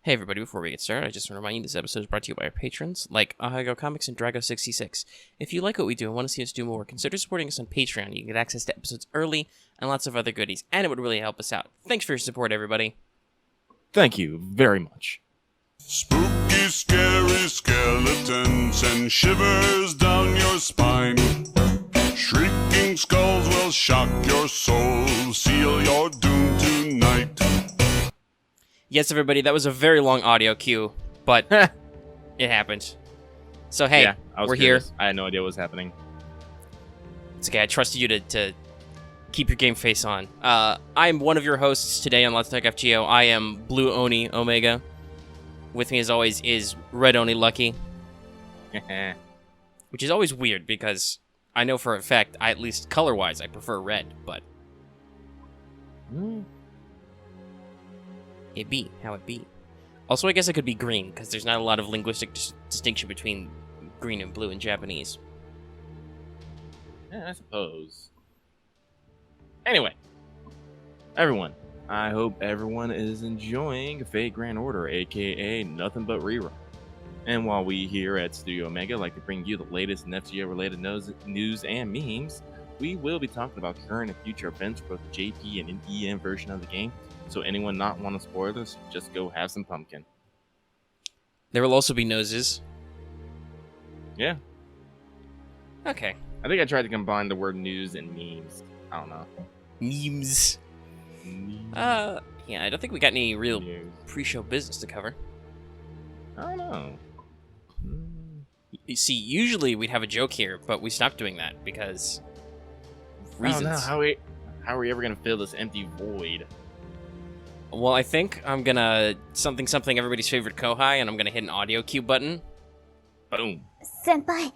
Hey everybody, before we get started, I just want to remind you this episode is brought to you by our patrons, like Ahago Comics and Drago66. If you like what we do and want to see us do more, consider supporting us on Patreon. You can get access to episodes early and lots of other goodies, and it would really help us out. Thanks for your support, everybody. Thank you very much. Spooky, scary skeletons and shivers down your spine. Shrieking skulls will shock your soul, seal your doom tonight. Yes, everybody, that was a very long audio cue, but it happened. So, hey, yeah, we're curious. here. I had no idea what was happening. It's okay, I trusted you to keep your game face on. I'm one of your hosts today on Let's Talk FGO. I am Blue Oni Omega. With me, as always, is Red Oni Lucky. Which is always weird, because I know for a fact, at least color-wise, I prefer red, but... It be how it be. Also, I guess it could be green, because there's not a lot of linguistic distinction between green and blue in Japanese. Yeah, I suppose. Anyway, everyone, I hope everyone is enjoying Fate Grand Order, aka Nothing But Rerun. And while we here at Studio Omega like to bring you the latest in FGO-related news and memes, we will be talking about current and future events for both the JP and EM version of the game. So anyone not want to spoil this, just go have some pumpkin. There will also be noses. Yeah. Okay. I think I tried to combine the word news and memes. I don't know. Memes. Yeah, I don't think we got any real pre-show business to cover. I don't know. You see, usually we'd have a joke here, but we stopped doing that because reasons. I don't know. How are we ever going to fill this empty void? Well, I think I'm gonna something everybody's favorite Kohai, and I'm gonna hit an audio cue button. Boom. Senpai,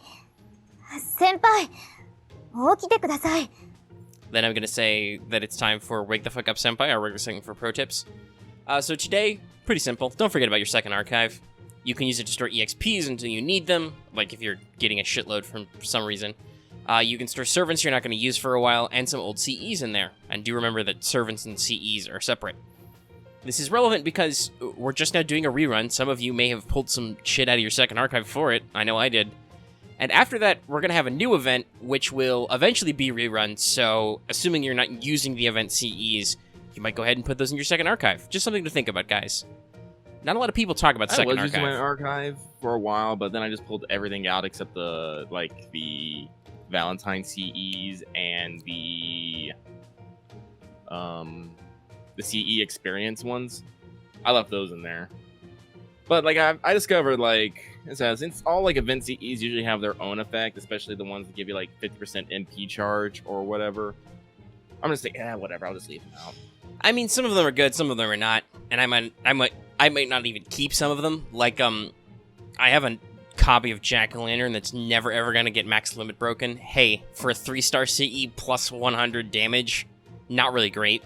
起きてください. Then I'm gonna say that it's time for Wake the Fuck Up Senpai, our regular segment for pro tips. So today, pretty simple. Don't forget about your second archive. You can use it to store EXPs until you need them, like if you're getting a shitload for some reason. You can store servants you're not going to use for a while, and some old CEs in there. And do remember that servants and CEs are separate. This is relevant because we're just now doing a rerun. Some of you may have pulled some shit out of your second archive for it. I know I did. And after that, we're going to have a new event, which will eventually be rerun. So, assuming you're not using the event CEs, you might go ahead and put those in your second archive. Just something to think about, guys. Not a lot of people talk about second archive. I was using my archive for a while, but then I just pulled everything out except the Valentine CEs and the CE experience ones. I left those in there. But I discovered since all event CEs usually have their own effect, especially the ones that give you 50% MP charge or whatever. I'm gonna say whatever. I'll just leave them out. I mean, some of them are good, some of them are not, and I might not even keep some of them. I have a copy of Jack-o'-lantern that's never ever gonna get max limit broken. Hey, for a 3-star CE plus 100 damage, not really great.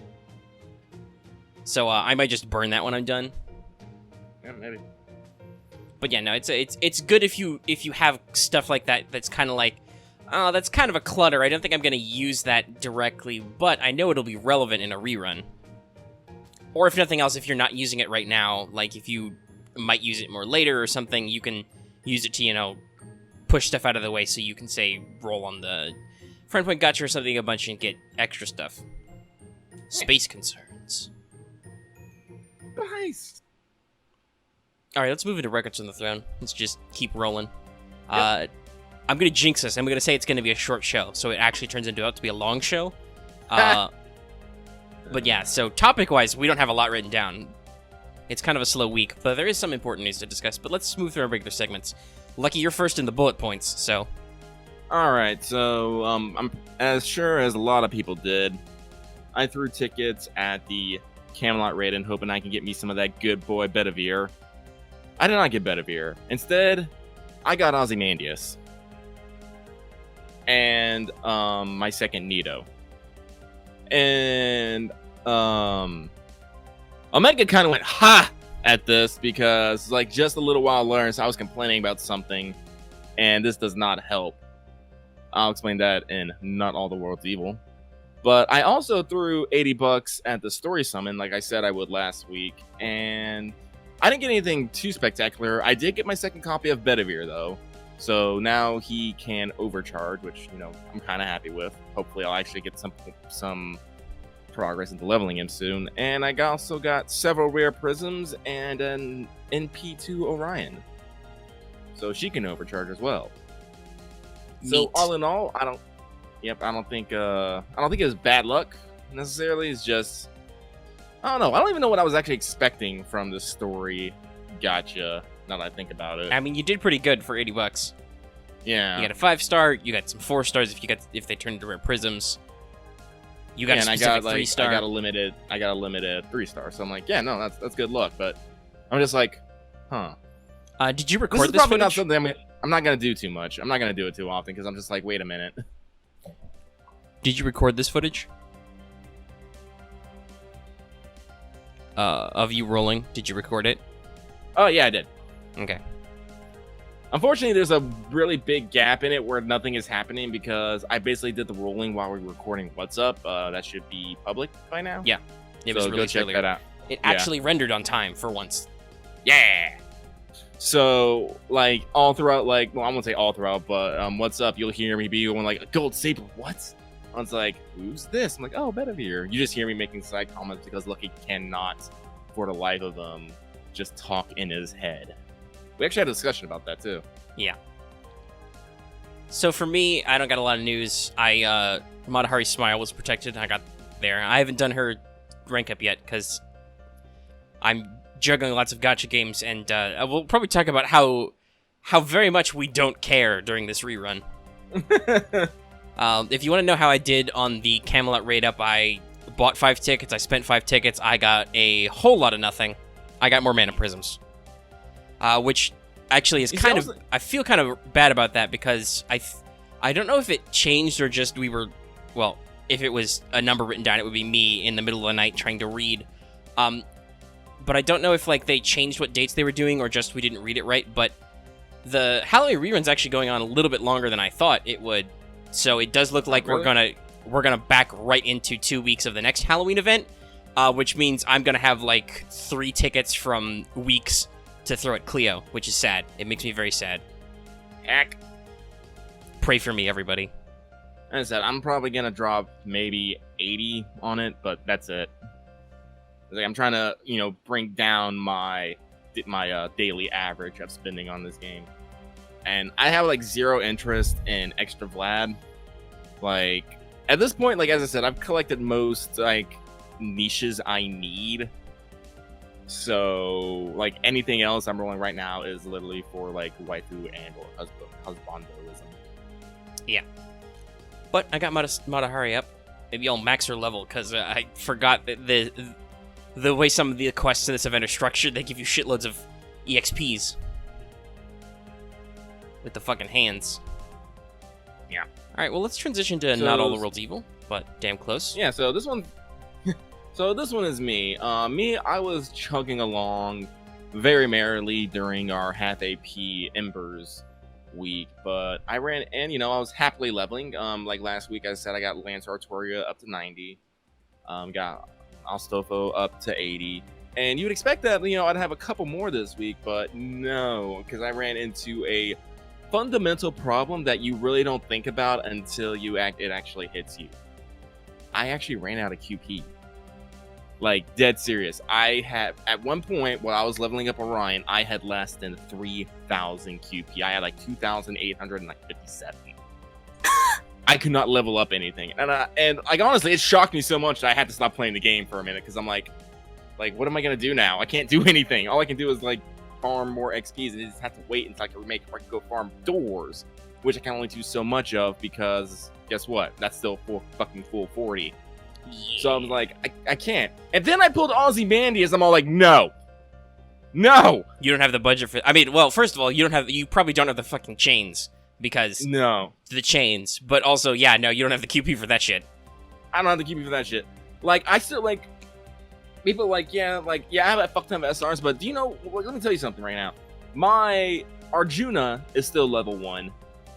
So I might just burn that when I'm done. Yeah, maybe. But yeah, no, it's good if you have stuff like that that's kind of that's kind of a clutter. I don't think I'm gonna use that directly, but I know it'll be relevant in a rerun. Or if nothing else, if you're not using it right now, if you might use it more later or something, you can use it to, push stuff out of the way so you can, say, roll on the friend point gotcha or something a bunch and get extra stuff. Space concerns. Nice. Alright, let's move into Records on the Throne. Let's just keep rolling. Yep. I'm going to jinx this. I'm going to say it's going to be a short show, so it actually turns out to be a long show. But yeah, so topic-wise, we don't have a lot written down. It's kind of a slow week, but there is some important news to discuss. But let's move through our regular segments. Lucky, you're first in the bullet points, so... Alright, so, I'm as sure as a lot of people did, I threw tickets at the Camelot Raiden, hoping I can get me some of that good boy Bedivere. I did not get Bedivere. Instead, I got Ozymandias. And, my second Nito. And, Omega kind of went, ha! At this, because, just a little while later, I was complaining about something, and this does not help. I'll explain that in Not All the World's Evil. But I also threw $80 at the story summon, like I said I would last week, and I didn't get anything too spectacular. I did get my second copy of Bedivere, though. So now he can overcharge, which, you know, I'm kind of happy with. Hopefully I'll actually get some progress into leveling him soon. And I also got several rare prisms and an NP2 Orion. So she can overcharge as well. So Neat. all in all, I don't think it was bad luck necessarily. It's just, I don't know. I don't even know what I was actually expecting from this story. Gotcha. Now that I think about it. I mean, you did pretty good for $80. Yeah. You got a 5-star. You got some 4-stars if they turn into rare prisms. You got a specific 3-star. I got a limited 3-star. So I'm like, yeah, no, that's good luck. But I'm just like, huh. Did you This record is this probably not footage? something I'm not gonna do too much. I'm not gonna do it too often because I'm just like, wait a minute. Did you record this footage? Of you rolling? Did you record it? Oh yeah, I did. Okay. Unfortunately, there's a really big gap in it where nothing is happening because I basically did the rolling while we were recording What's Up. That should be public by now. Yeah. It was So really go check earlier. that out. It Yeah. actually rendered on time for once. Yeah. So like all throughout, like, well, I won't say all throughout, but What's Up, you'll hear me be going like, a gold saber, what? I was like, who's this? I'm like, oh, Bedivere. You just hear me making side comments because Lucky cannot, for the life of him, just talk in his head. We actually had a discussion about that too. So for me, I don't got a lot of news. Matahari's Smile was protected. I got there. I haven't done her rank up yet because I'm juggling lots of gacha games, and we'll probably talk about how very much we don't care during this rerun. If you want to know how I did on the Camelot raid up, I bought 5 tickets. I spent 5 tickets. I got a whole lot of nothing. I got more mana prisms, which actually is kind of. I feel kind of bad about that because I don't know if it changed or just we were. Well, if it was a number written down, it would be me in the middle of the night trying to read. But I don't know if like they changed what dates they were doing or just we didn't read it right. But the Halloween rerun's actually going on a little bit longer than I thought it would. So it does look like really? we're gonna back right into 2 weeks of the next Halloween event, which means I'm gonna have like 3 tickets from weeks to throw at Cleo, which is sad. It makes me very sad. Heck. Pray for me, everybody. As I said, I'm probably gonna drop maybe 80 on it, but that's it. Like, I'm trying to, bring down my daily average of spending on this game, and I have like 0 interest in extra Vlad. Like at this point, like as I said, I've collected most like niches I need. So like anything else I'm rolling right now is literally for like waifu and or husbandoism. Yeah. But I got Matahari up. Maybe I'll max her level because I forgot that the way some of the quests in this event are structured, they give you shitloads of EXPs with the fucking hands. Yeah. All right. Well, let's transition to not all the world's evil, but damn close. Yeah. So this one is me. I was chugging along very merrily during our half AP Embers week, but I ran and I was happily leveling. Like last week I said, I got Lance Artoria up to 90, got Astolfo up to 80, and you would expect that I'd have a couple more this week, but no, because I ran into a fundamental problem that you really don't think about until it actually hits you. I actually ran out of QP. Like, dead serious. I had, at one point, while I was leveling up Orion, I had less than 3,000 QP. I had like 2,857. I could not level up anything. And like, honestly, it shocked me so much that I had to stop playing the game for a minute, because I'm like, what am I going to do now? I can't do anything. All I can do is, like, farm more XPs, and I just have to wait until I can remake it before I can go farm doors, which I can only do so much of, because guess what? That's still full 40. Yeah. So I was like, I can't. And then I pulled Ozymandias. I'm all like, no. You don't have the budget for. I mean, well, first of all, you probably don't have the fucking chains because no. the chains. But also, yeah, no, you don't have the QP for that shit. I don't have the QP for that shit. Like, I still like. People are like, yeah, I have a fuck ton of SRs, but do you know? Let me tell you something right now. My Arjuna is still level 1.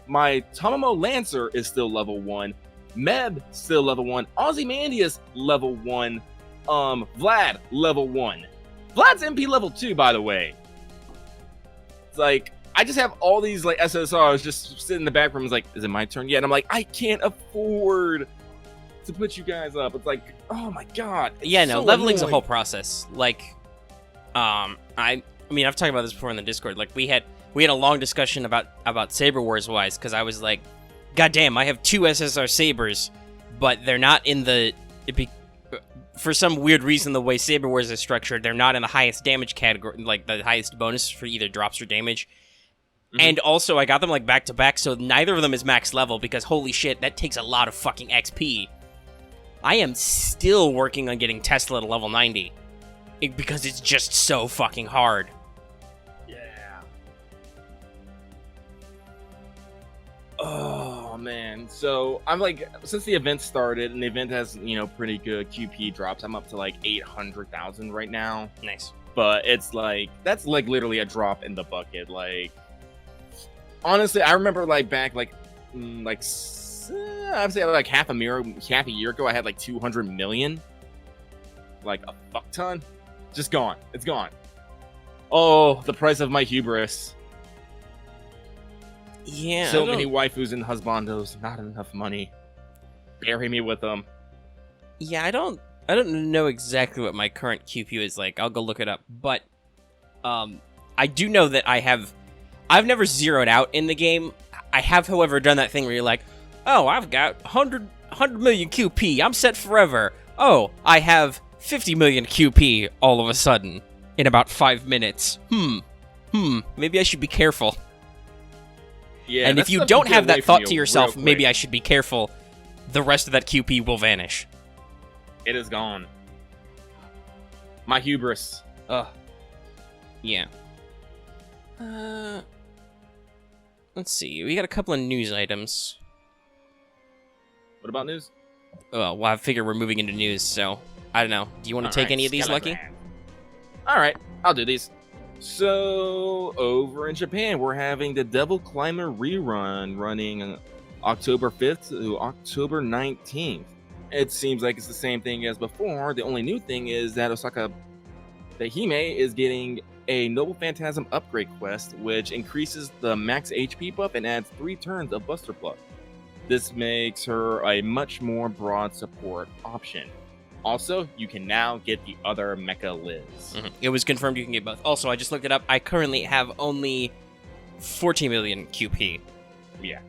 My Tomomo Lancer is still level 1. Meb still level 1. Ozymandias level 1. Vlad level 1. Vlad's MP level 2, by the way. It's like, I just have all these like SSRs just sitting in the back room. It's like, is it my turn yet? And I'm like, I can't afford to put you guys up. It's like, oh my god. Yeah, no, so leveling's annoying. a whole process. Like, I mean, I've talked about this before in the Discord. Like, we had a long discussion about Saber Wars wise, because I was like, god damn, I have 2 SSR Sabers, but they're not in the... for some weird reason, the way Saber Wars is structured, they're not in the highest damage category, like the highest bonus for either drops or damage. Mm-hmm. And also, I got them like back to back, so neither of them is max level, because holy shit, that takes a lot of fucking XP. I am still working on getting Tesla to level 90, because it's just so fucking hard. Yeah. Oh man. So I'm like, since the event started, and the event has, you know, pretty good QP drops, I'm up to like 800,000 right now. Nice. But it's like, that's like literally a drop in the bucket. Like, honestly, I remember like back like I'd say like half a year ago, I had like 200 million, like a fuck ton, just gone. It's gone. Oh, the price of my hubris. Yeah. So many waifus and husbandos, not enough money. Bury me with them. Yeah, I don't know exactly what my current QP is like. I'll go look it up. But I do know that I've never zeroed out in the game. I have, however, done that thing where you're like, oh, I've got 100 million QP. I'm set forever. Oh, I have 50 million QP all of a sudden in about 5 minutes. Maybe I should be careful. Yeah, and if you don't have that thought to yourself, maybe I should be careful. The rest of that QP will vanish. It is gone. My hubris. Ugh. Yeah. Let's see. We got a couple of news items. What about news? Well, I figure we're moving into news, so I don't know. Do you want to take any of these, Lucky? Alright, I'll do these. So, over in Japan, we're having the Devil Climber rerun running October 5th to October 19th. It seems like it's the same thing as before. The only new thing is that Osaka Hime is getting a Noble Phantasm upgrade quest, which increases the max HP buff and adds 3 turns of Buster Pluck. This makes her a much more broad support option. Also, you can now get the other Mecha Liz. Mm-hmm. It was confirmed you can get both. Also, I just looked it up. I currently have only 14 million QP. Yeah.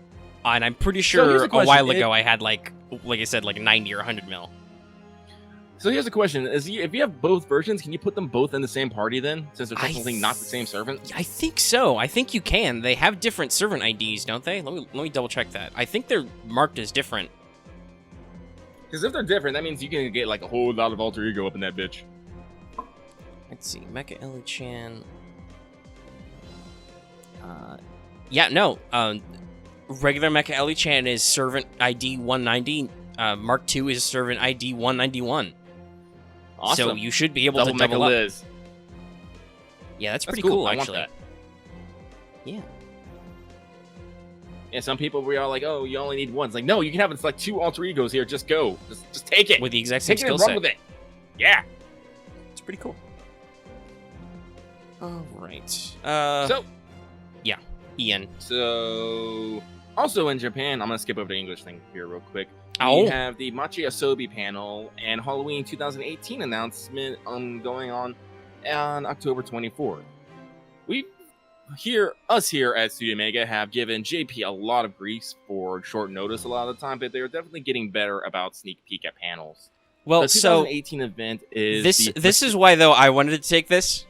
And I'm pretty sure a a while ago I had like I said, like 90 or 100 mil. So here's a question: if you have both versions, can you put them both in the same party then, since they're technically not the same servant? I think so. I think you can. They have different servant IDs, don't they? Let me double check that. I think they're marked as different. Because if they're different, that means you can get like a whole lot of alter ego up in that bitch. Let's see, Mecha Eli-chan. Yeah, no. Regular Mecha Eli-chan is servant ID 190. Mark II is servant ID 191. Awesome. So you should be able to double Mecha up. Liz. Yeah, that's pretty cool, actually. I want that. Yeah. Yeah, some people we are like, oh, you only need one. It's like, no, you can have it's like 2 alter egos here. Just go. Just take it. With the exact same take it skill and run set. with it. Yeah. It's pretty cool. All right. So, yeah, Ian. So, also in Japan, I'm gonna skip over the English thing here real quick. Oh. We have the Machi Asobi panel and Halloween 2018 announcement going on October 24th. Us here at Studio Mega have given JP a lot of grief for short notice a lot of the time, but they're definitely getting better about sneak peek at panels. Well, the 2018 event is this is why though I wanted to take this.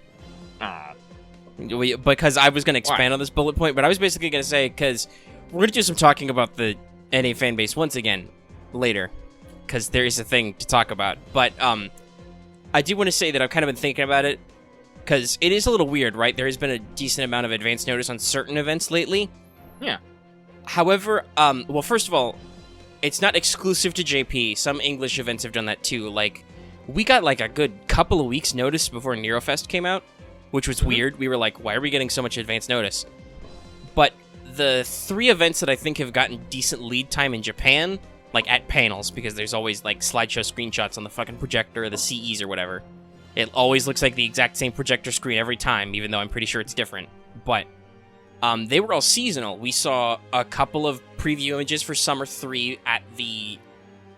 Because I was going to expand on this bullet point, but I was basically going to say, because we're going to do some talking about the NA fan base once again later, because there is a thing to talk about. But I do want to say that I've kind of been thinking about it, because it is a little weird, right? There has been a decent amount of advance notice on certain events lately. Yeah. However, well, first of all, it's not exclusive to JP. Some English events have done that too. Like, we got like a good couple of weeks notice before NeroFest came out, which was weird. We were like, why are we getting so much advance notice? But the 3 events that I think have gotten decent lead time in Japan, like at panels, because there's always like slideshow screenshots on the fucking projector or the CEs or whatever, It always looks like the exact same projector screen every time, even though I'm pretty sure it's different. But they were all seasonal. We saw a couple of preview images for Summer 3 at the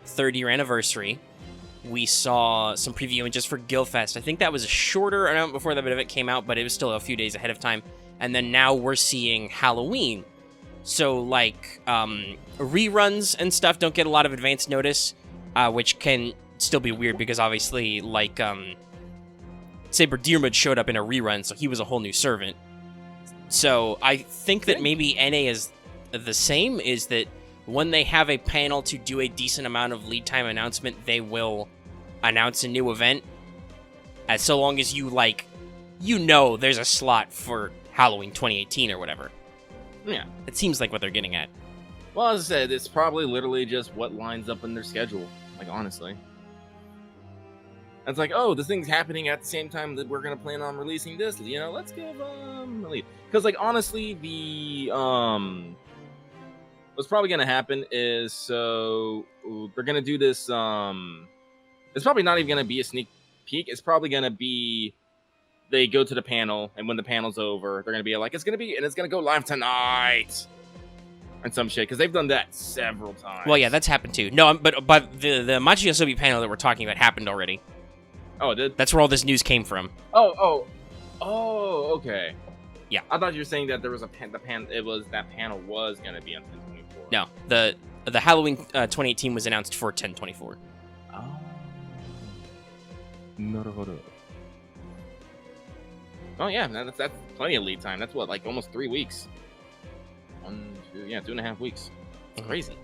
3rd-year anniversary. We saw some preview images for Guildfest. I think that was a shorter amount before that bit of it came out, but it was still a few days ahead of time. And then now we're seeing Halloween. So, like, reruns and stuff don't get a lot of advance notice, which can still be weird because obviously, like, Saber Deermud showed up in a rerun, so he was a whole new servant. So I think that maybe NA is the same, is that when they have a panel to do a decent amount of lead time announcement, they will announce a new event. As so long as you, like, you know there's a slot for Halloween 2018 or whatever. Yeah. It seems like what they're getting at. Well, as I said, it's probably literally just what lines up in their schedule. Like, honestly. It's like, oh, this thing's happening at the same time that we're going to plan on releasing this. You know, let's give a lead. Because, like, honestly, what's probably going to happen is, so they're going to do this, it's probably not even going to be a sneak peek. It's probably going to be, they go to the panel, and when the panel's over, they're going to be like, it's going to go live tonight. And some shit, because they've done that several times. Well, yeah, that's happened too. No, but the Machi Asobi panel that we're talking about happened already. Oh, it did? That's where all this news came from. Oh, okay. Yeah. I thought you were saying that there was that panel was going to be on 10/24. No, the Halloween 2018 was announced for 10/24. Oh. Naruhodo. Oh, yeah, that's plenty of lead time. That's what, like almost 3 weeks. 2.5 weeks. It's crazy.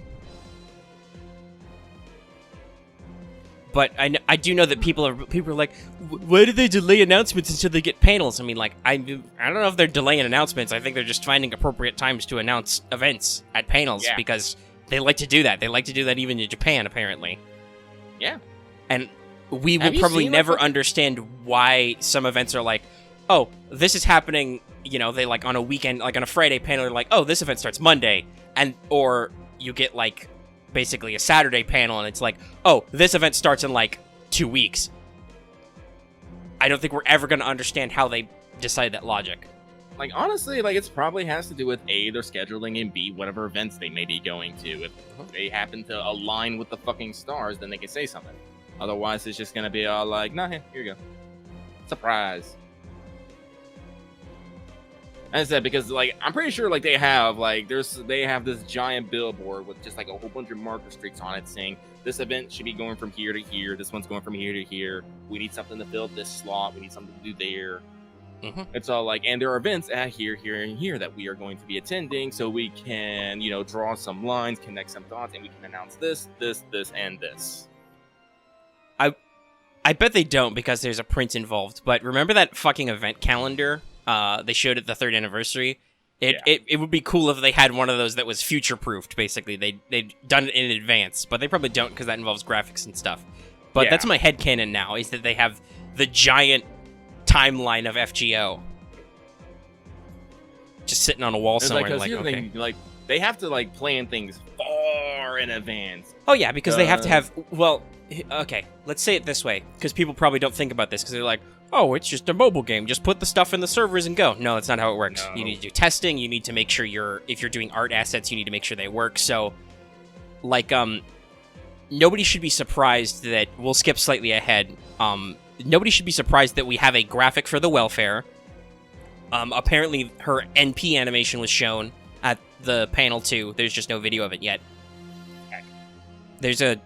But I do know that people are like, why do they delay announcements until they get panels? I mean, like, I don't know if they're delaying announcements. I think they're just finding appropriate times to announce events at panels because they like to do that. They like to do that even in Japan, apparently. Yeah. And we will probably never understand why some events are like, oh, this is happening, you know, they like on a weekend, like on a Friday panel, they're like, oh, this event starts Monday. Or you get like basically a Saturday panel and it's like, oh, this event starts in like 2 weeks. I don't think we're ever going to understand how they decide that logic. Like, honestly, like, it probably has to do with A, their scheduling, and B, whatever events they may be going to. If they happen to align with the fucking stars, then they can say something. Otherwise, it's just going to be all like, nah, here you go. Surprise. As I said, because, like, I'm pretty sure, like, they have this giant billboard with just, like, a whole bunch of marker streaks on it saying, this event should be going from here to here, this one's going from here to here, we need something to fill this slot, we need something to do there. It's all like, and there are events at here, here, and here that we are going to be attending, so we can, you know, draw some lines, connect some dots, and we can announce this, and this. I bet they don't because there's a print involved, but remember that fucking event calendar they showed at the 3rd anniversary? It would be cool if they had one of those that was future-proofed, basically. They'd done it in advance, but they probably don't because that involves graphics and stuff. But that's my headcanon now, is that they have the giant timeline of FGO just sitting on a wall somewhere. Like, okay. Thing, like, they have to, like, plan things far in advance. Oh, yeah, because they have to have... Well, okay, let's say it this way, because people probably don't think about this, because they're like, oh, it's just a mobile game. Just put the stuff in the servers and go. No, that's not how it works. No. You need to do testing. You need to make sure if you're doing art assets, you need to make sure they work. So, like, nobody should be surprised that... We'll skip slightly ahead. Nobody should be surprised that we have a graphic for the welfare. Apparently, her NP animation was shown at the panel, too. There's just no video of it yet. There's a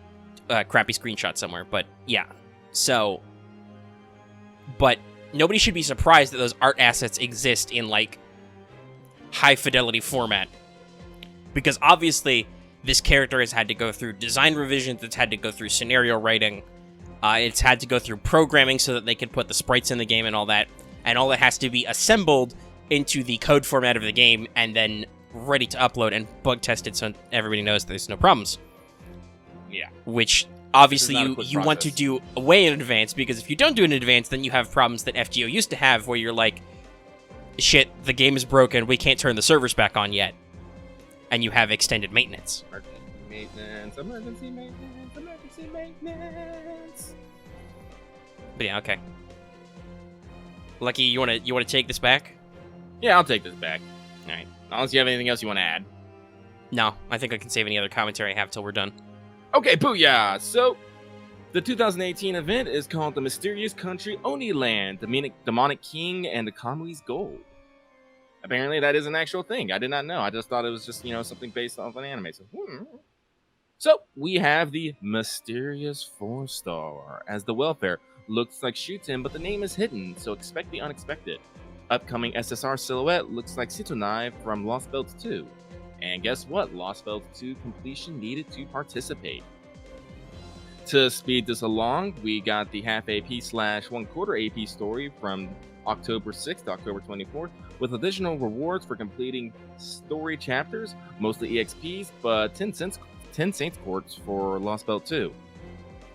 crappy screenshot somewhere, but yeah. So... But nobody should be surprised that those art assets exist in, like, high-fidelity format. Because obviously, this character has had to go through design revisions, it's had to go through scenario writing, it's had to go through programming so that they can put the sprites in the game and all that. And all that has to be assembled into the code format of the game and then ready to upload and bug-tested so everybody knows there's no problems. Yeah. Which... Obviously, you want to do way in advance, because if you don't do it in advance, then you have problems that FGO used to have, where you're like, shit, the game is broken, we can't turn the servers back on yet. And you have extended maintenance. Emergency maintenance. But yeah, okay. Lucky, you wanna take this back? Yeah, I'll take this back. All right. Unless you have anything else you want to add. No, I think I can save any other commentary I have till we're done. Okay, booyah! So, the 2018 event is called the Mysterious Country Oniland, the Demonic King and the Kamui's Gold. Apparently, that is an actual thing. I did not know. I just thought it was just, something based off an anime. So, we have the Mysterious 4-star as the welfare. Looks like Shuten, but the name is hidden, so expect the unexpected. Upcoming SSR silhouette looks like Sitonai from Lost Belt 2. And guess what? Lost Belt 2 completion needed to participate. To speed this along, we got the half AP/1/4 AP story from October 6th to October 24th, with additional rewards for completing story chapters, mostly EXPs, but 10 Saints Courts for Lost Belt 2.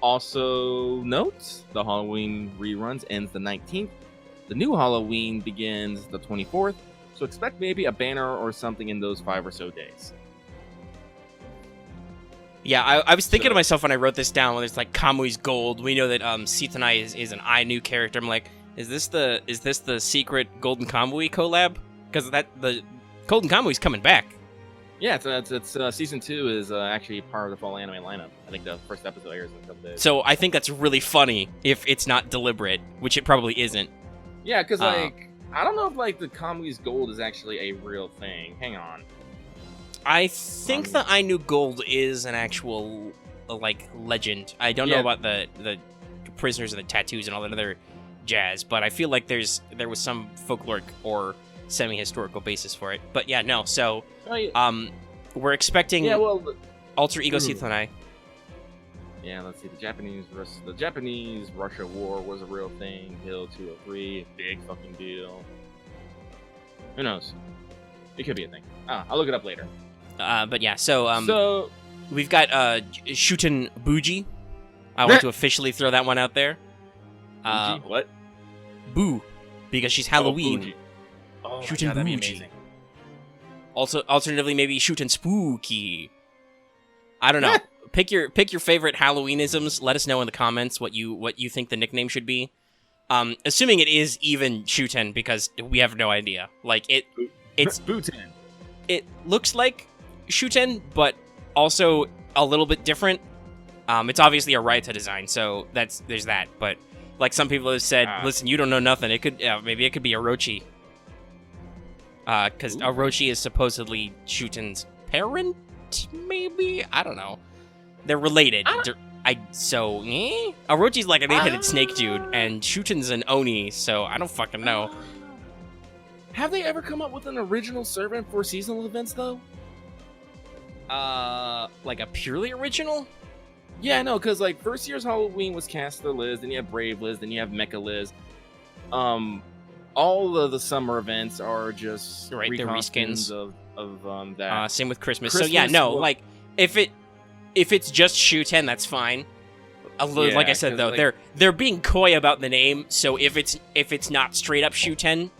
Also note, the Halloween reruns ends the 19th. The new Halloween begins the 24th, so expect maybe a banner or something in those 5 or so days. Yeah, I was thinking to myself when I wrote this down, when it's like Kamui's Gold, we know that Sitonai is an Ainu character. I'm like, is this the secret Golden Kamui collab? Because the Golden Kamui's coming back. Yeah, it's season 2 is actually part of the fall anime lineup. I think the first episode airs in a couple days. So I think that's really funny if it's not deliberate, which it probably isn't. Yeah, because I don't know if the Kamui's Gold is actually a real thing. Hang on. I think the Ainu Gold is an actual legend. I don't know about the prisoners and the tattoos and all that other jazz, but I feel like there was some folkloric or semi-historical basis for it. But yeah, no. So we're expecting alter ego Sitonai. Yeah, let's see. The Japanese Russia War was a real thing. Hill 203, big fucking deal. Who knows? It could be a thing. I'll look it up later. But yeah, so we've got Shuten Buji. I want to officially throw that one out there. What? Boo, because she's Halloween. Oh, Shuten that'd be Buji. amazing. Also, alternatively, maybe Shuten Spooky. I don't know. Pick your favorite Halloweenisms. Let us know in the comments what you think the nickname should be. Assuming it is even Shuten, because we have no idea. It's Buten. It looks like Shuten, but also a little bit different. It's obviously a Raita design, so there's that. But some people have said, listen, you don't know nothing. It could maybe it could be Orochi. Because Orochi is supposedly Shuten's parent, maybe? I don't know. They're related. Orochi's like an 8-headed snake dude, and Shuten's an Oni, so I don't fucking know. Have they ever come up with an original servant for seasonal events, though? Like a purely original? Yeah, no, because first year's Halloween was Caster Liz, then you have Brave Liz, then you have Mecha Liz. All of the summer events are just they're reskins of that. Same with Christmas. So yeah, no, if it's just Shuten, that's fine. Like I said though, they're being coy about the name. So if it's not straight up Shuten,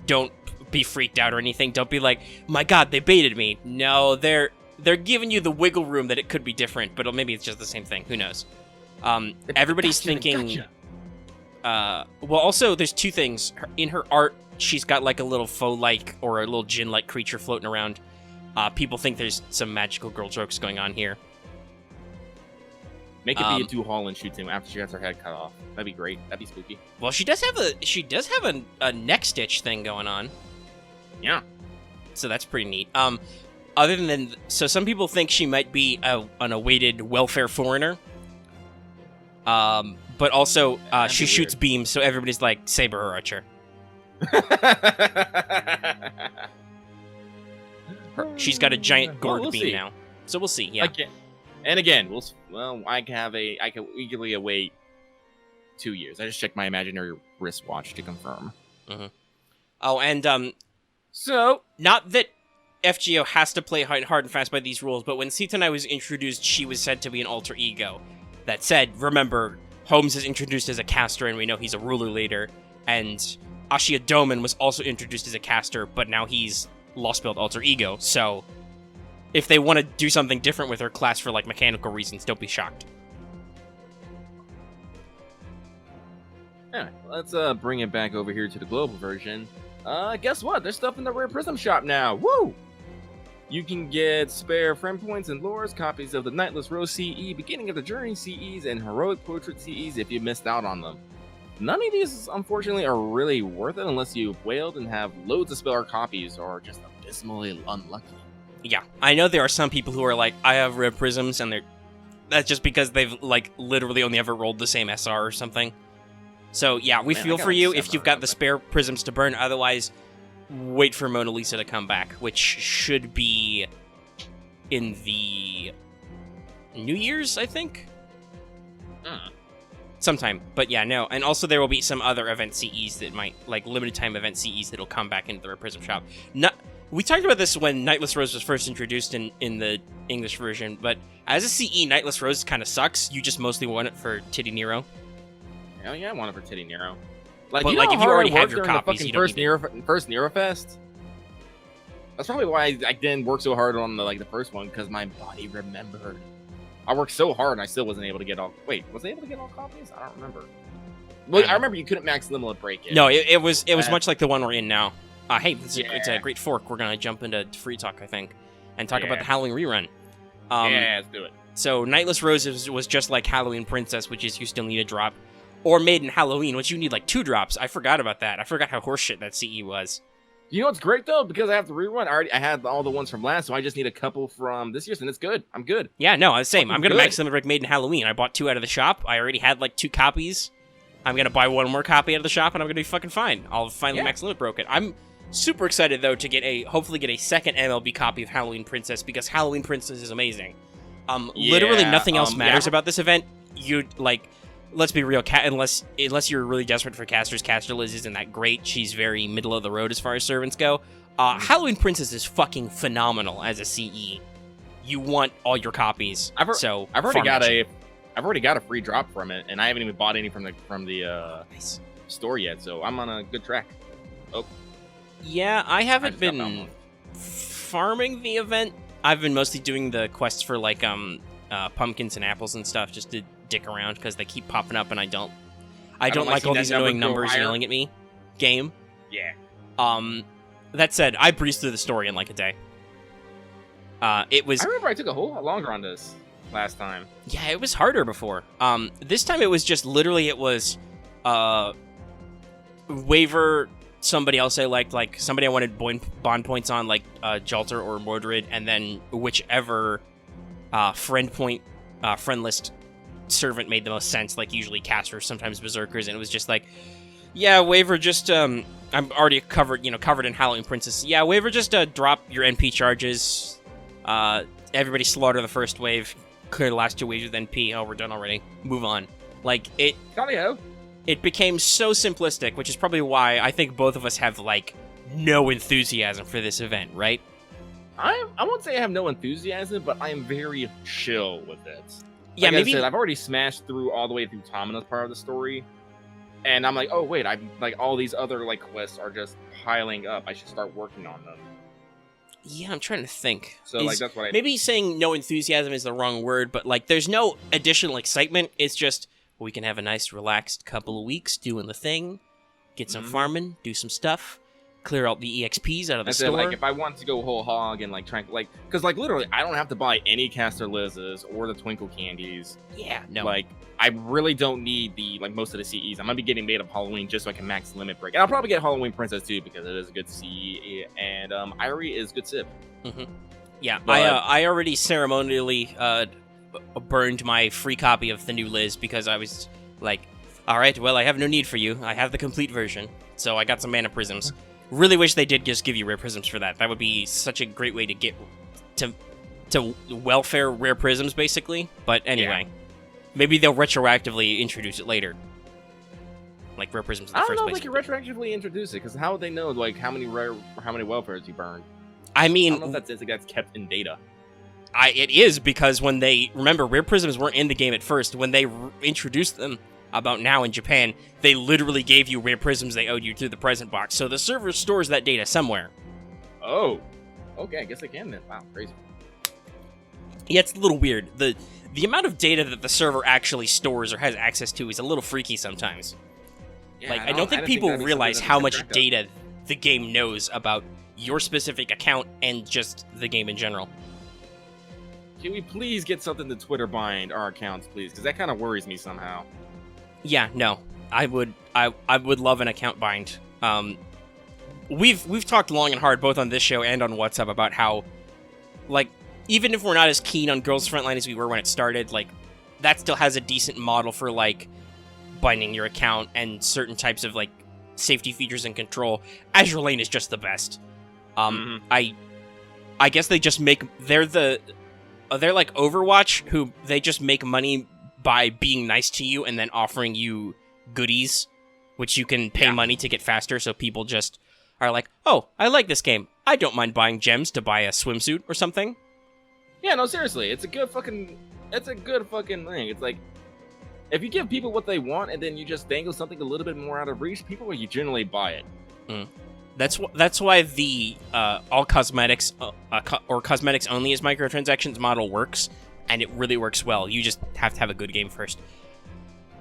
don't be freaked out or anything. Don't be like, my God, they baited me. No, they're giving you the wiggle room that it could be different, but maybe it's just the same thing. Who knows? Everybody's thinking. Gotcha. Well, also, there's two things. In her art, she's got a little faux-like or a little djinn-like creature floating around. People think there's some magical girl jokes going on here. Make it be a two-haul and shoot him after she has her head cut off. That'd be great. That'd be spooky. Well, she does have a neck stitch thing going on. Yeah. So that's pretty neat. Other than so some people think she might be an awaited welfare foreigner. But also she shoots beams, so everybody's like Saber or Archer. She's got a giant gourd beam now, so we'll see. Yeah. Again, I can eagerly await 2 years. I just checked my imaginary wristwatch to confirm. Mm-hmm. Oh, and so not that FGO has to play hard and fast by these rules, but when Sitonai was introduced, she was said to be an alter ego. That said, remember, Holmes is introduced as a caster, and we know he's a ruler leader, and Ashia Doman was also introduced as a caster, but now he's Lost Belt alter ego, so if they want to do something different with her class for mechanical reasons, don't be shocked. Anyway, let's bring it back over here to the global version. Guess what? There's stuff in the Rare Prism shop now. Woo! You can get spare friend points and lures, copies of the Nightless Rose CE, Beginning of the Journey CEs, and Heroic Portrait CEs if you missed out on them. None of these, unfortunately, are really worth it unless you whaled and have loads of spare copies or just abysmally unlucky. Yeah, I know there are some people who are like, I have Rare Prisms, and that's just because they've, like, literally only ever rolled the same SR or something. So, yeah, we feel for you if you've got the spare Prisms to burn. Otherwise, wait for Mona Lisa to come back, which should be in the New Year's, I think? Sometime. But yeah, no. And also there will be some other event CEs that might, like, limited time event CEs that'll come back into the Rare Prism shop. We talked about this when Nightless Rose was first introduced in the English version, but as a CE, Nightless Rose kind of sucks. You just mostly want it for Titty Nero. Hell yeah, I want it for Titty Nero. Like, but, you like, know if you already have your during the copies, fucking you don't need first Nero Fest? That's probably why I didn't work so hard on the first one, because my body remembered. I worked so hard and I still wasn't able to get all... Wait, was I able to get all copies? I don't remember. Well, I remember you couldn't max limit break it. No, it was much like the one we're in now. Hey, it's a great fork. We're going to jump into free talk, I think, and talk about the Halloween rerun. Yeah, let's do it. So, Nightless Rose was just like Halloween Princess, which is you still need a drop. Or Maiden Halloween, which you need like 2 drops. I forgot about that. I forgot how horseshit that CE was. You know what's great, though? Because I have to rerun, I had all the ones from last, so I just need a couple from this year's, and it's good. I'm good. Yeah, no, same. I'm going to good. max limit break Maiden Halloween. I bought 2 out of the shop. I already had like 2 copies. I'm going to buy 1 more copy out of the shop, and I'm going to be fucking fine. I'll finally max limit broke it. I'm super excited, though, to hopefully get a second MLB copy of Halloween Princess, because Halloween Princess is amazing. Literally nothing else matters about this event. Let's be real, unless you're really desperate for casters, Caster Liz isn't that great. She's very middle of the road as far as servants go. Halloween Princess is fucking phenomenal as a CE. You want all your copies. I've already got a free drop from it, and I haven't even bought any from the store yet. So I'm on a good track. Oh, yeah, I haven't been farming the event. I've been mostly doing the quests for like pumpkins and apples and stuff, just to dick around because they keep popping up, and I don't like all these annoying numbers yelling at me. Game. Yeah. That said, I breezed through the story in like a day. I remember I took a whole lot longer on this last time. Yeah, it was harder before. This time it was just literally waiver somebody else I liked, like somebody I wanted bond points on, like Jalter or Mordred, and then whichever friend list servant made the most sense, like usually casters, sometimes berserkers, and it was just like, yeah, waiver just I'm already covered in Halloween Princess. Yeah, waiver just drop your NP charges. Everybody slaughter the first wave, clear the last 2 waves with NP. Oh, we're done already. Move on. Like it. It became so simplistic, which is probably why I think both of us have like no enthusiasm for this event, right? I won't say I have no enthusiasm, but I am very chill with it. Yeah, like I said, I've already smashed through all the way through Tamina's part of the story, and I'm like, oh wait, I'm like all these other like quests are just piling up. I should start working on them. Yeah, I'm trying to think. So like that's what maybe saying no enthusiasm is the wrong word, but like there's no additional excitement. It's just we can have a nice relaxed couple of weeks doing the thing, get some farming, do some stuff. Clear out the EXPs out of the store. Like, if I want to go whole hog and like try, like, because like literally, I don't have to buy any Caster Liz's or the Twinkle Candies. Yeah, no. Like, I really don't need the most of the CEs. I'm gonna be getting made up Halloween just so I can max limit break, and I'll probably get Halloween Princess too because it is a good CE, and Irie is good Civ. Yeah, but I already ceremonially burned my free copy of the new Liz because I was like, all right, well, I have no need for you. I have the complete version, so I got some mana prisms. Really wish they did just give you rare prisms for that. That would be such a great way to get to welfare rare prisms, basically. But anyway, maybe they'll retroactively introduce it later, like rare prisms in the first place. I don't know if they can retroactively introduce it, because how would they know like how many welfares you burned? I mean, I don't know if that's kept in data. It is, because when they remember rare prisms weren't in the game at first. When they introduced them about now in Japan, they literally gave you rare prisms they owed you through the present box. So the server stores that data somewhere. Oh, okay, I guess they can then. Wow, crazy. Yeah, it's a little weird. The amount of data that the server actually stores or has access to is a little freaky sometimes. Yeah, Like, I don't think didn't people that'd be realize something how to much keep track of. data the game knows about your specific account and just the game in general. Can we please get something to Twitter bind our accounts, please? Because that kind of worries me somehow. Yeah, no, I would love an account bind. We've talked long and hard both on this show and on WhatsApp about how, like, even if we're not as keen on Girls Frontline as we were when it started, like, that still has a decent model for, like, binding your account and certain types of, like, safety features and control. Azure Lane is just the best. I guess they just make, they're like Overwatch, who they just make money by being nice to you and then offering you goodies, which you can pay money to get faster, so people just are like, oh, I like this game. I don't mind buying gems to buy a swimsuit or something. Yeah, no, seriously, it's a good fucking thing. It's like, if you give people what they want and then you just dangle something a little bit more out of reach, people will generally buy it. That's why the all cosmetics or cosmetics only as microtransactions model works, and it really works well. You just have to have a good game first,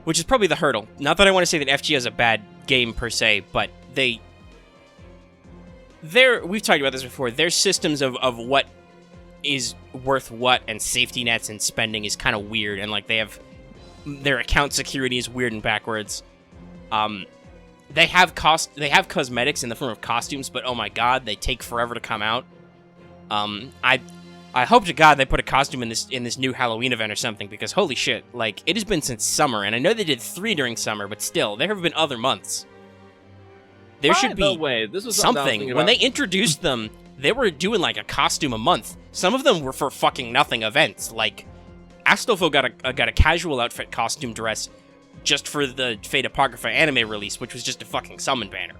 which is probably the hurdle. Not that I want to say that FGO is a bad game per se, but we've talked about this before. Their systems of what is worth what and safety nets and spending is kind of weird, and like they have their account security is weird and backwards. They have cosmetics in the form of costumes, but oh my god, they take forever to come out. I hope to God they put a costume in this new Halloween event or something, because holy shit, like, it has been since summer, and I know they did 3 during summer, but still, there have been other months. There should be this was something. When they introduced them, they were doing like a costume a month. Some of them were for fucking nothing events. Like, Astolfo got a casual outfit costume dress just for the Fate Apocrypha anime release, which was just a fucking summon banner.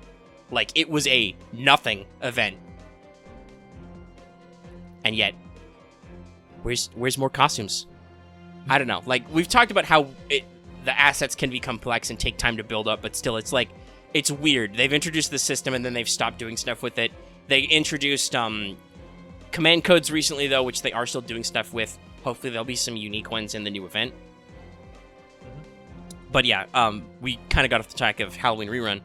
Like, it was a nothing event. And yet, where's more costumes? I don't know. Like, we've talked about how the assets can be complex and take time to build up, but still, it's like, it's weird. They've introduced the system and then they've stopped doing stuff with it. They introduced command codes recently, though, which they are still doing stuff with. Hopefully there'll be some unique ones in the new event. But yeah, we kind of got off the track of Halloween Rerun.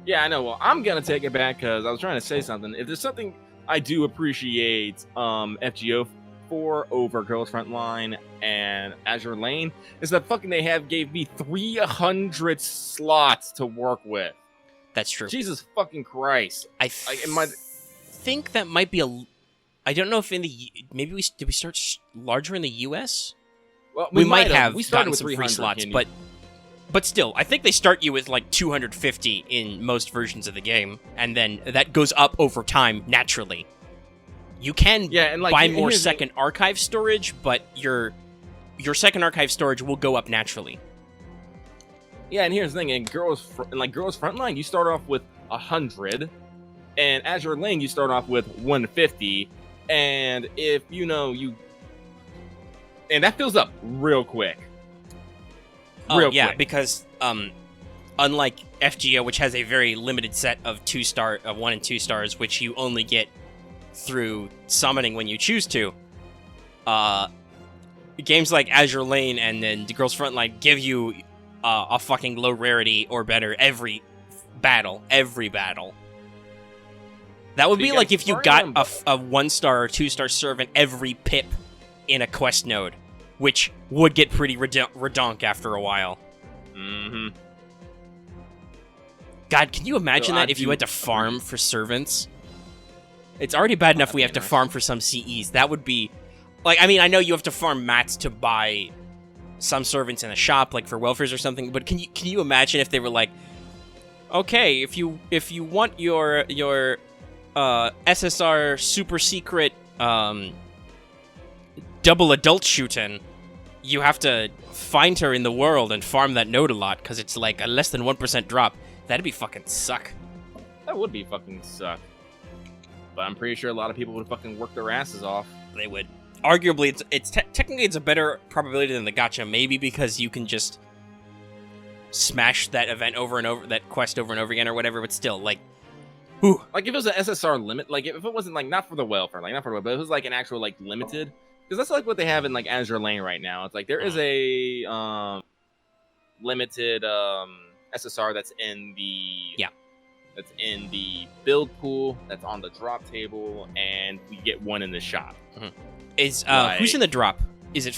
Yeah, I know. Well, I'm going to take it back because I was trying to say something. If there's something I do appreciate FGO for over Girls Frontline and Azure Lane, is that fucking gave me 300 slots to work with. That's true. Jesus fucking Christ. I think that might be I don't know if maybe did we start larger in the US? Well, we might have we started gotten with some free 300 slots, but still, I think they start you with like 250 in most versions of the game, and then that goes up over time naturally. You can buy more second archive storage, but your second archive storage will go up naturally. Yeah, and here's the thing: in Girls Frontline, you start off with 100, and Azure Lane, you start off with 150, and if and that fills up real quick. Because unlike FGO, which has a very limited set of 1 and 2 stars, which you only get through summoning when you choose to, games like Azure Lane and then the Girls Frontline give you a fucking low rarity or better every battle. That would be like if you got a 1-star or 2-star servant every pip in a quest node, which would get pretty redonk after a while. Mm-hmm. God, can you imagine that if you had to farm for servants? It's already bad enough we have to farm for some CEs. That would be... Like, I mean, I know you have to farm mats to buy some servants in a shop, like for welfares or something, but can you imagine if they were like, okay, if you want your SSR super secret double adult shootin', you have to find her in the world and farm that node a lot, because it's like a less than 1% drop. That'd be fucking suck. That would be fucking suck. But I'm pretty sure a lot of people would fucking work their asses off. They would. Arguably, technically it's a better probability than the gacha, maybe because you can just smash that event over and over, that quest over and over again or whatever, but still, like, whew. Like, if it was an SSR limit, like, if it wasn't, like, not for the welfare, but if it was, like, an actual, like, limited, because that's, like, what they have in, like, Azure Lane right now. It's, like, there is a, limited, SSR that's in the Yeah. that's in the build pool, that's on the drop table, and we get one in the shop. Is who's in the drop? Is it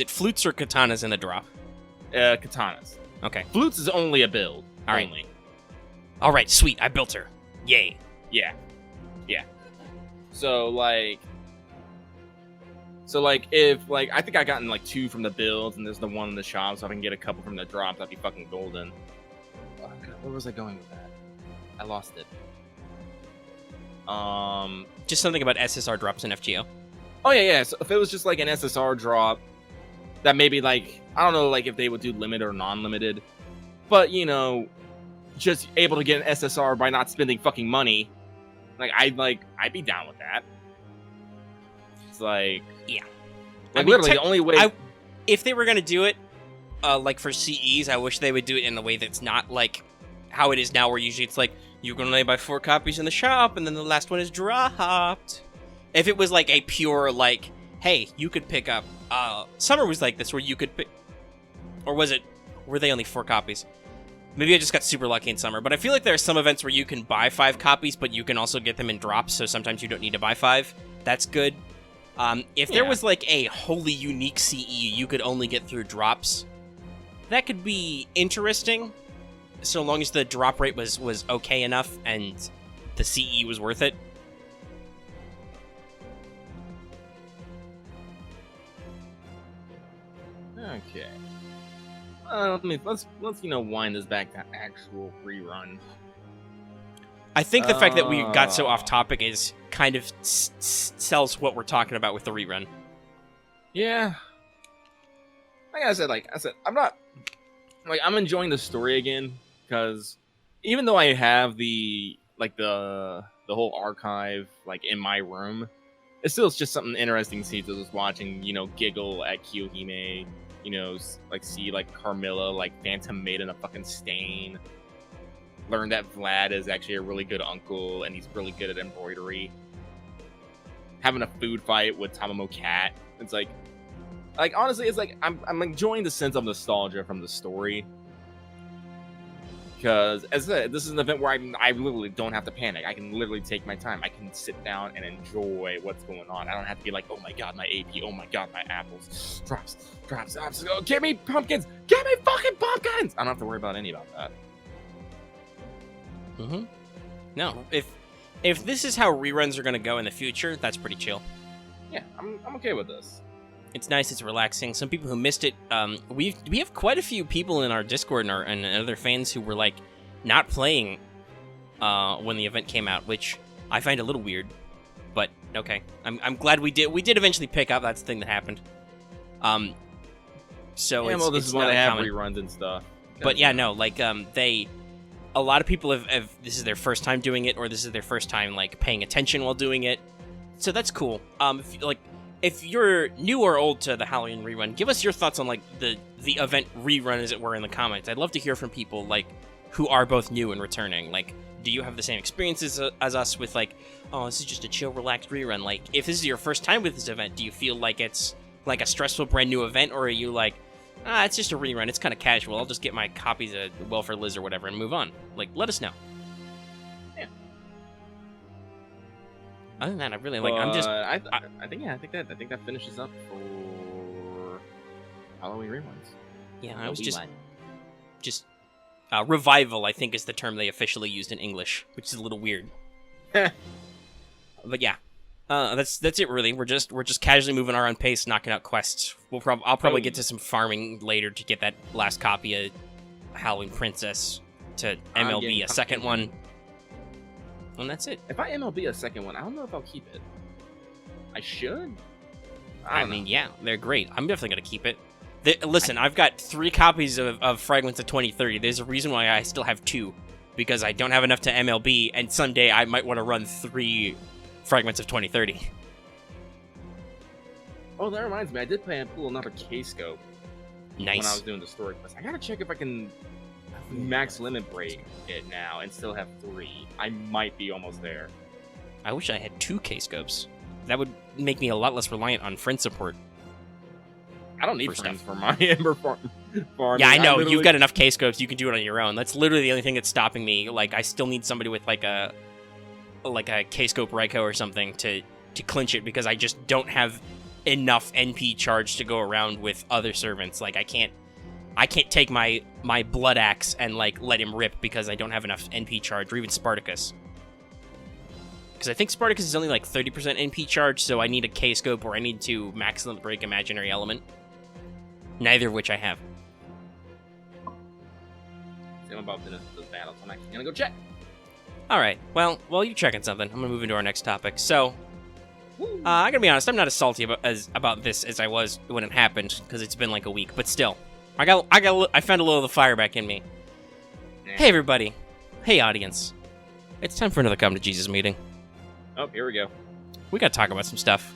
flutes or katanas in the drop? Katanas. Okay. Flutes is only a build. All right. Only. All right, sweet. I built her. Yay. Yeah. So if I think I gotten like 2 from the builds, and there's the 1 in the shop, so if I can get a couple from the drop, that'd be fucking golden. Oh, God, where was I going with that? I lost it. Just something about SSR drops in FGO. Oh yeah. So if it was just like an SSR drop, that maybe like I don't know like if they would do limited or non-limited, but just able to get an SSR by not spending fucking money. I'd be down with that. It's like yeah. Literally the only way. If they were gonna do it, like for CEs, I wish they would do it in a way that's not like how it is now, where usually it's like you're gonna buy 4 copies in the shop, and then the last one is dropped. If it was like a pure like, hey, you could pick up. Summer was like this, where you could pick, or were they only 4 copies? Maybe I just got super lucky in summer, but I feel like there are some events where you can buy 5 copies, but you can also get them in drops, so sometimes you don't need to buy 5. That's good. If there was like a wholly unique CE you could only get through drops, that could be interesting, so long as the drop rate was okay enough and the CE was worth it. Okay. Let's wind this back to actual rerun. I think the fact that we got so off topic is kind of sells what we're talking about with the rerun. Yeah. Like I said, I'm enjoying the story again, because even though I have the whole archive in my room, it's still just something interesting to see. Just watching, giggle at Kiyohime, see Carmilla Phantom Maiden a fucking stain. Learn that Vlad is actually a really good uncle and he's really good at embroidery. Having a food fight with Tamamo Cat. It's honestly, it's I'm enjoying the sense of nostalgia from the story. Because, as I said, this is an event where I literally don't have to panic. I can literally take my time. I can sit down and enjoy what's going on. I don't have to be like, oh my god, my AP, oh my god, my apples. Drops. Oh, give me pumpkins! Give me fucking pumpkins! I don't have to worry about any about that. No, if this is how reruns are going to go in the future, that's pretty chill. Yeah, I'm okay with this. It's nice, it's relaxing. Some people who missed it, we have quite a few people in our Discord and other fans who were not playing when the event came out, which I find a little weird. But okay, I'm glad we did eventually pick up. That's the thing that happened. So yeah, this it's is why they have common. Reruns and stuff. But yeah, no, a lot of people have this is their first time doing it, or this is their first time paying attention while doing it. So that's cool. If you're new or old to the Halloween rerun, give us your thoughts on the event rerun, as it were, in the comments. I'd love to hear from people who are both new and returning. Do you have the same experiences as us with oh, this is just a chill, relaxed rerun? If this is your first time with this event, do you feel like it's a stressful, brand new event, or are you it's just a rerun, it's kind of casual, I'll just get my copies of Welfare Liz or whatever and move on? Let us know. Yeah. Other than that, I really I think that finishes up for Halloween reruns. Yeah, I was just revival, I think, is the term they officially used in English, which is a little weird. But yeah, that's it really. We're just casually moving our own pace, knocking out quests. I'll probably get to some farming later to get that last copy of Halloween Princess to MLB a second one. And that's it. If I MLB a second one, I don't know if I'll keep it. I should. I mean, yeah, they're great. I'm definitely gonna keep it. Listen, I've got 3 copies of Fragments of 2030. There's a reason why I still have 2, because I don't have enough to MLB, and someday I might want to run 3 Fragments of 2030. Oh, that reminds me. I did pull another K-scope. Nice. When I was doing the story quest. I gotta check if I can max limit break it now and still have 3. I might be almost there. I wish I had 2 K-scopes. That would make me a lot less reliant on friend support. I don't need for friends stuff. for my Ember farm. Yeah, I know. literally- You've got enough K-scopes. You can do it on your own. That's literally the only thing that's stopping me. Like, I still need somebody with, like a K-scope Raikou or something to clinch it, because I just don't have enough NP charge to go around with other servants. Like, I can't take my Blood Axe and, like, let him rip because I don't have enough NP charge, or even Spartacus. Because I think Spartacus is only, like, 30% NP charge, so I need a K-scope or I need to Maximum Break Imaginary Element. Neither of which I have. I'm about to finish this battle, so I'm actually gonna go check. Alright, well, while you're checking something, I'm gonna move into our next topic. So, I gotta be honest, I'm not as salty about this as I was when it happened, because it's been like a week, but still. I found a little of the fire back in me. Hey everybody. Hey audience. It's time for another Come to Jesus meeting. Oh, here we go. We gotta talk about some stuff.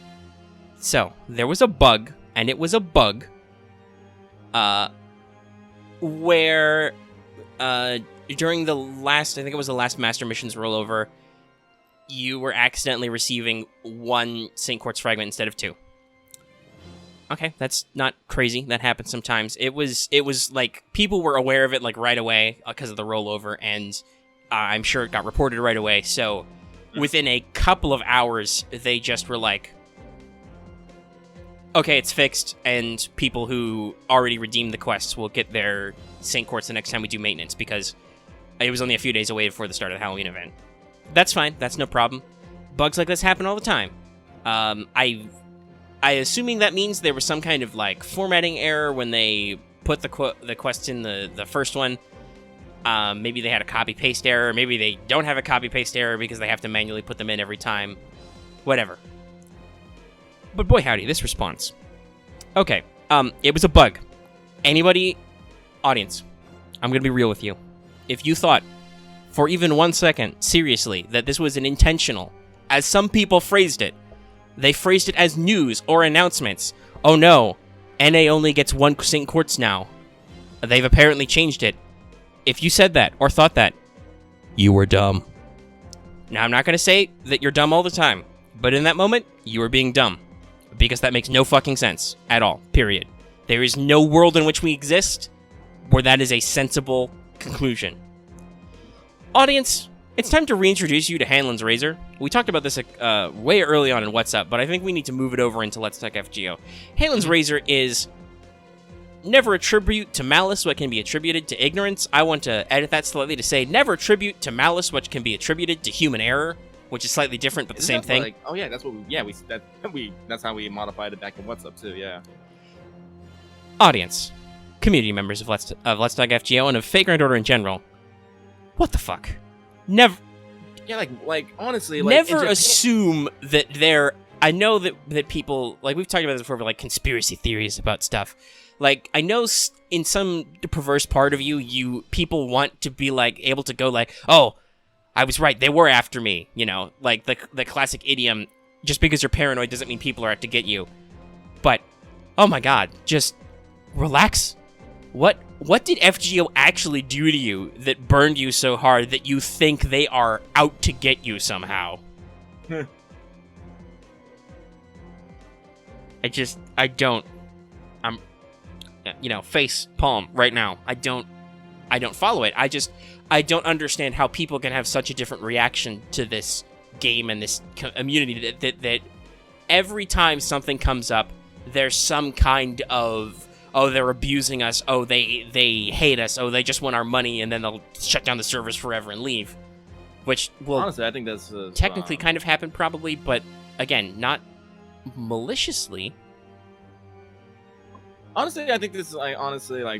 So, there was a bug, and it was a bug, where, during the last, I think it was the last Master Missions rollover, you were accidentally receiving 1 St. Quartz fragment instead of 2. Okay, that's not crazy. That happens sometimes. It was like, people were aware of it, like, right away, because of the rollover, and I'm sure it got reported right away, so within a couple of hours, they just were like, okay, it's fixed, and people who already redeemed the quests will get their St. Quartz the next time we do maintenance, because it was only a few days away before the start of the Halloween event. That's fine. That's no problem. Bugs like this happen all the time. I assuming that means there was some kind of, like, formatting error when they put the quests in the first one. Maybe they had a copy-paste error. Maybe they don't have a copy-paste error because they have to manually put them in every time. Whatever. But boy howdy, this response. Okay, it was a bug. Anybody, audience, I'm gonna be real with you. If you thought, for even 1 second, seriously, that this was an intentional, as some people phrased it, they phrased it as news or announcements. Oh no, NA only gets 1 St. Quartz now. They've apparently changed it. If you said that, or thought that, you were dumb. Now, I'm not gonna say that you're dumb all the time, but in that moment, you were being dumb. Because that makes no fucking sense at all, period. There is no world in which we exist where that is a sensible conclusion. Audience, it's time to reintroduce you to Hanlon's Razor. We talked about this way early on in What's Up, but I think we need to move it over into Let's Talk FGO. Hanlon's Razor is never attribute to malice what can be attributed to ignorance. I want to edit that slightly to say never attribute to malice what can be attributed to human error, which is slightly different, but the same thing. Like, oh yeah, that's what that's how we modified it back in What's Up too. Yeah. Audience, community members of Let's Talk FGO and of Vagrant Order in general. What the fuck? Never. Yeah, like honestly, like, never assume that they're. I know that people, like, we've talked about this before, but, like, conspiracy theories about stuff. Like, I know in some perverse part of you people want to be, like, able to go, like, oh, I was right, they were after me, you know, like the classic idiom, just because you're paranoid doesn't mean people are out to get you. But, oh my god, just relax. What did FGO actually do to you that burned you so hard that you think they are out to get you somehow? I'm, you know, face palm right now. I don't follow it. I don't understand how people can have such a different reaction to this game and this community that every time something comes up, there's some kind of, oh, they're abusing us, oh, they hate us, oh, they just want our money, and then they'll shut down the servers forever and leave. Which will honestly, I think that's technically kind of happen probably, but again, not maliciously. Honestly, I think this is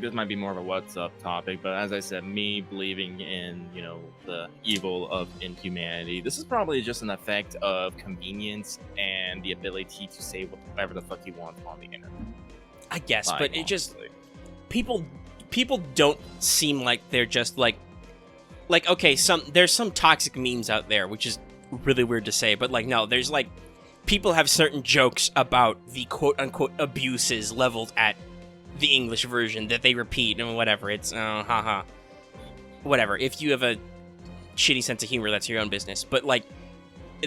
this might be more of a What's Up topic, but as I said, me believing in, you know, the evil of inhumanity, this is probably just an effect of convenience and the ability to say whatever the fuck you want on the internet. I guess, Like, but it just people don't seem like they're just like okay, there's some toxic memes out there, which is really weird to say, but like no, there's like people have certain jokes about the quote-unquote abuses leveled at the English version that they repeat and whatever. It's, haha. Whatever. If you have a shitty sense of humor, that's your own business. But, like,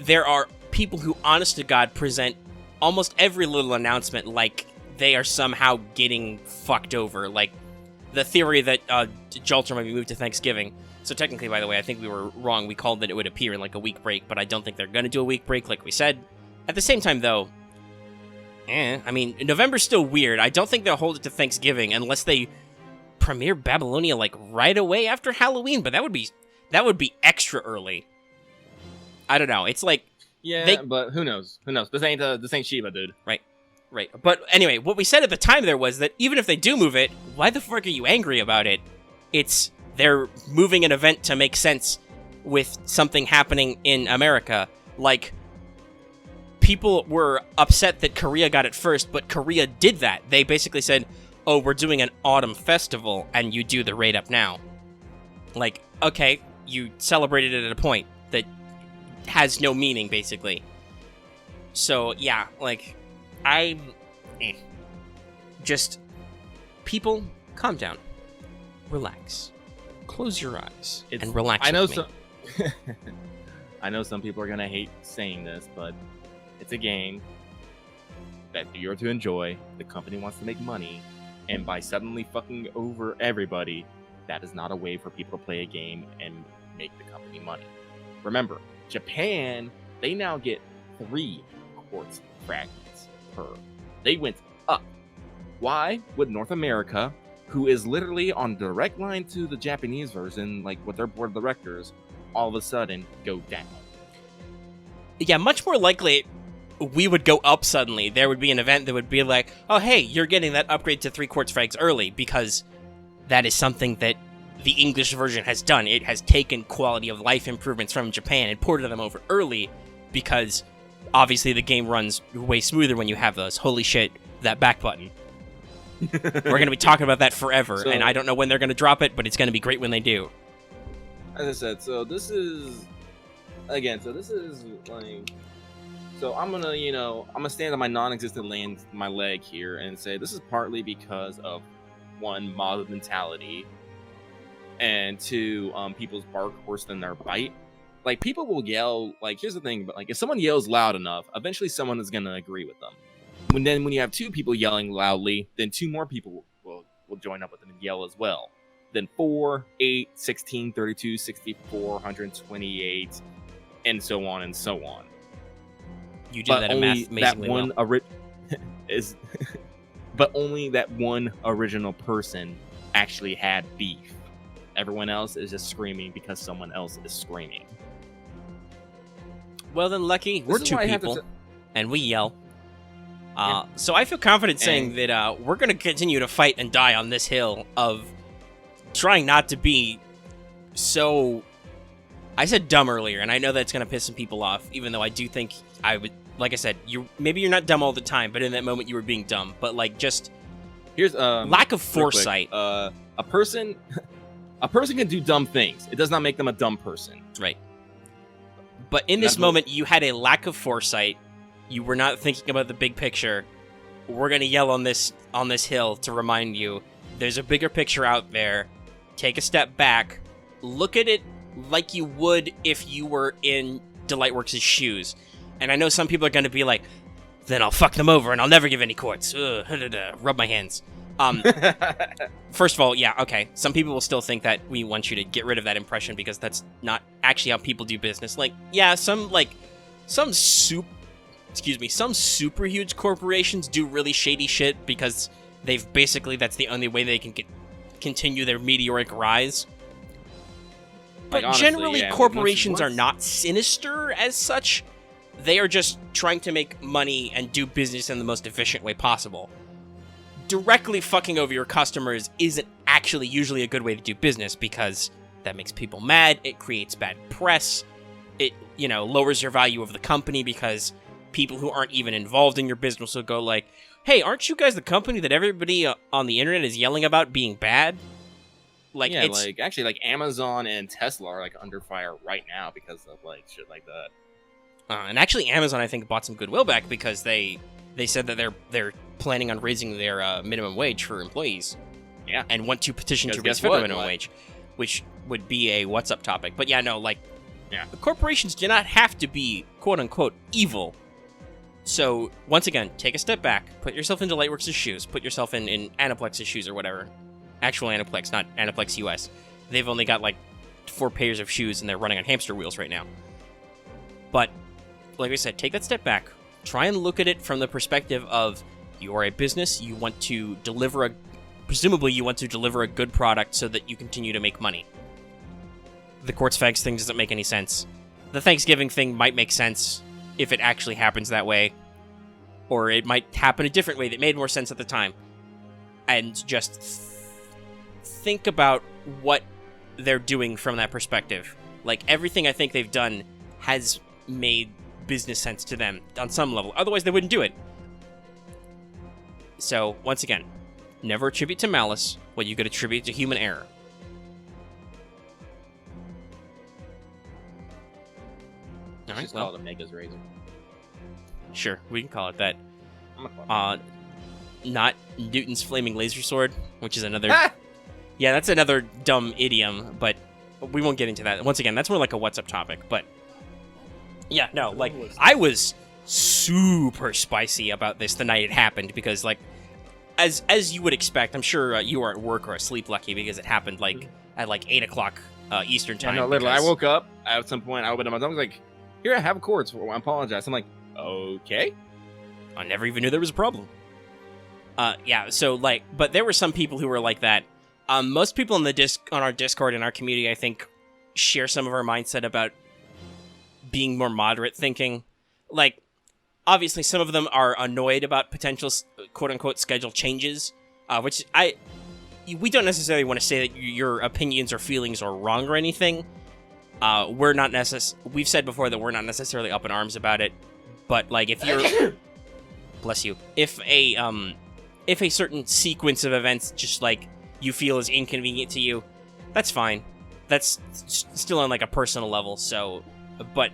there are people who, honest to God, present almost every little announcement like they are somehow getting fucked over. Like, the theory that Jalter might be moved to Thanksgiving. So technically, by the way, I think we were wrong. We called that it would appear in like a week break, but I don't think they're going to do a week break like we said. At the same time, though, I mean, November's still weird. I don't think they'll hold it to Thanksgiving unless they premiere Babylonia like right away after Halloween, but that would be extra early. I don't know. It's like but who knows? Who knows? This ain't Shiva, dude. Right. But anyway, what we said at the time there was that even if they do move it, why the fuck are you angry about it? They're moving an event to make sense with something happening in America. Like, people were upset that Korea got it first, but Korea did that. They basically said, oh, we're doing an autumn festival, and you do the raid up now. Like, okay, you celebrated it at a point that has no meaning, basically. So, yeah, like, Just, people, calm down. Relax. Close your eyes and relax. I know with me. I know some people are gonna hate saying this, but it's a game that you're to enjoy. The company wants to make money, and by suddenly fucking over everybody, that is not a way for people to play a game and make the company money. Remember, Japan, they now get 3 quartz fragments per. They went up. Why would North America, who is literally on direct line to the Japanese version, like with their board of directors, all of a sudden go down? Yeah, much more likely we would go up suddenly. There would be an event that would be like, oh, hey, you're getting that upgrade to 3 quartz frags early, because that is something that the English version has done. It has taken quality of life improvements from Japan and ported them over early, because obviously the game runs way smoother when you have those. Holy shit, that back button. We're going to be talking about that forever, and I don't know when they're going to drop it, but it's going to be great when they do. As I said, this is like, so I'm gonna stand on my non-existent my leg here and say this is partly because of 1, mob mentality, and 2, people's bark worse than their bite. Like, people will yell, like, here's the thing, but like, if someone yells loud enough, eventually someone is gonna agree with them. When you have 2 people yelling loudly, then 2 more people will join up with them and yell as well. Then 4, 8, 16, 32, 64, 128, and so on and so on. You do that amazingly well. But only that one original person actually had beef. Everyone else is just screaming because someone else is screaming. Well then, Lucky, we're 2 people, and we yell. So I feel confident saying that we're going to continue to fight and die on this hill of trying not to be so... I said dumb earlier, and I know that's going to piss some people off, even though I do think I would... Like I said, maybe you're not dumb all the time, but in that moment you were being dumb. But like, just... Here's lack of foresight. A person can do dumb things. It does not make them a dumb person. Right. But in this moment, you had a lack of foresight. You were not thinking about the big picture. We're gonna yell on this hill to remind you there's a bigger picture out there. Take a step back. Look at it like you would if you were in Delightworks' shoes. And I know some people are gonna be like, then I'll fuck them over and I'll never give any quartz. Rub my hands. First of all, yeah, okay. Some people will still think that we want you to get rid of that impression because that's not actually how people do business. Like, yeah, some super huge corporations do really shady shit because that's the only way they can continue their meteoric rise. But honestly, generally, corporations are not sinister as such. They are just trying to make money and do business in the most efficient way possible. Directly fucking over your customers isn't actually usually a good way to do business because that makes people mad, it creates bad press, it, lowers your value of the company because people who aren't even involved in your business will go like, hey, aren't you guys the company that everybody on the internet is yelling about being bad? Like, yeah, like Amazon and Tesla are like under fire right now because of like shit like that. And actually, Amazon, I think, bought some goodwill back because they said that they're planning on raising their minimum wage for employees. Yeah. And want to petition to raise federal minimum wage, which would be a what's up topic. But yeah, no, the corporations do not have to be quote unquote evil. So, once again, take a step back, put yourself into Lightworks' shoes, put yourself in Aniplex's shoes or whatever. Actual Aniplex, not Aniplex US. They've only got like 4 pairs of shoes and they're running on hamster wheels right now. But, like I said, take that step back. Try and look at it from the perspective of you are a business, you want to deliver presumably you want to deliver a good product so that you continue to make money. The Quartz Fags thing doesn't make any sense. The Thanksgiving thing might make sense if it actually happens that way, or it might happen a different way that made more sense at the time. And just think about what they're doing from that perspective. Like, everything I think they've done has made business sense to them on some level. Otherwise, they wouldn't do it. So, once again, never attribute to malice what you could attribute to human error. All right, Just call it a Mega's razor. Sure, we can call it that. I'm gonna call it. Not Newton's flaming laser sword, which is another... Ah! Yeah, that's another dumb idiom, but we won't get into that. Once again, that's more like a what's up topic, but... Yeah, no, like, I was super spicy about this the night it happened, because, like, as you would expect, I'm sure you were at work or asleep, Lucky, because it happened, like, at, like, 8 o'clock Eastern time. Yeah, no, literally, because... I woke up at some point, I opened up my phone, I was like, here, I have quartz, I apologize. I'm like, okay. I never even knew there was a problem. Yeah, so, like, but there were some people who were like that. Most people on our Discord and our community, I think, share some of our mindset about being more moderate thinking. Like, obviously, some of them are annoyed about potential quote-unquote schedule changes, which we don't necessarily want to say that your opinions or feelings are wrong or anything. We've said before that we're not necessarily up in arms about it, but, like, if you're... Bless you. If a certain sequence of events just, like, you feel is inconvenient to you, that's fine. That's still on, like, a personal level, so... But...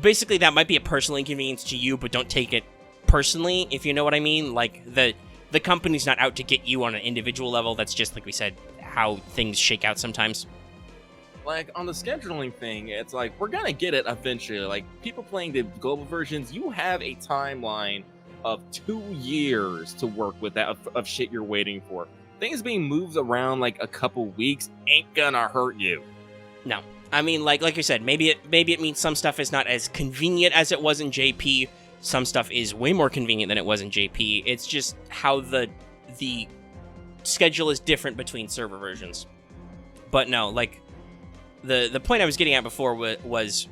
Basically, that might be a personal inconvenience to you, but don't take it personally, if you know what I mean. Like, the company's not out to get you on an individual level. That's just, like we said, how things shake out sometimes. Like, on the scheduling thing, it's like, we're gonna get it eventually. Like, people playing the global versions, you have a timeline of 2 years to work with that, of shit you're waiting for. Things being moved around, like, a couple weeks ain't gonna hurt you. No. I mean, like you said, maybe it means some stuff is not as convenient as it was in JP. Some stuff is way more convenient than it was in JP. It's just how the schedule is different between server versions. But no, like, the point I was getting at before was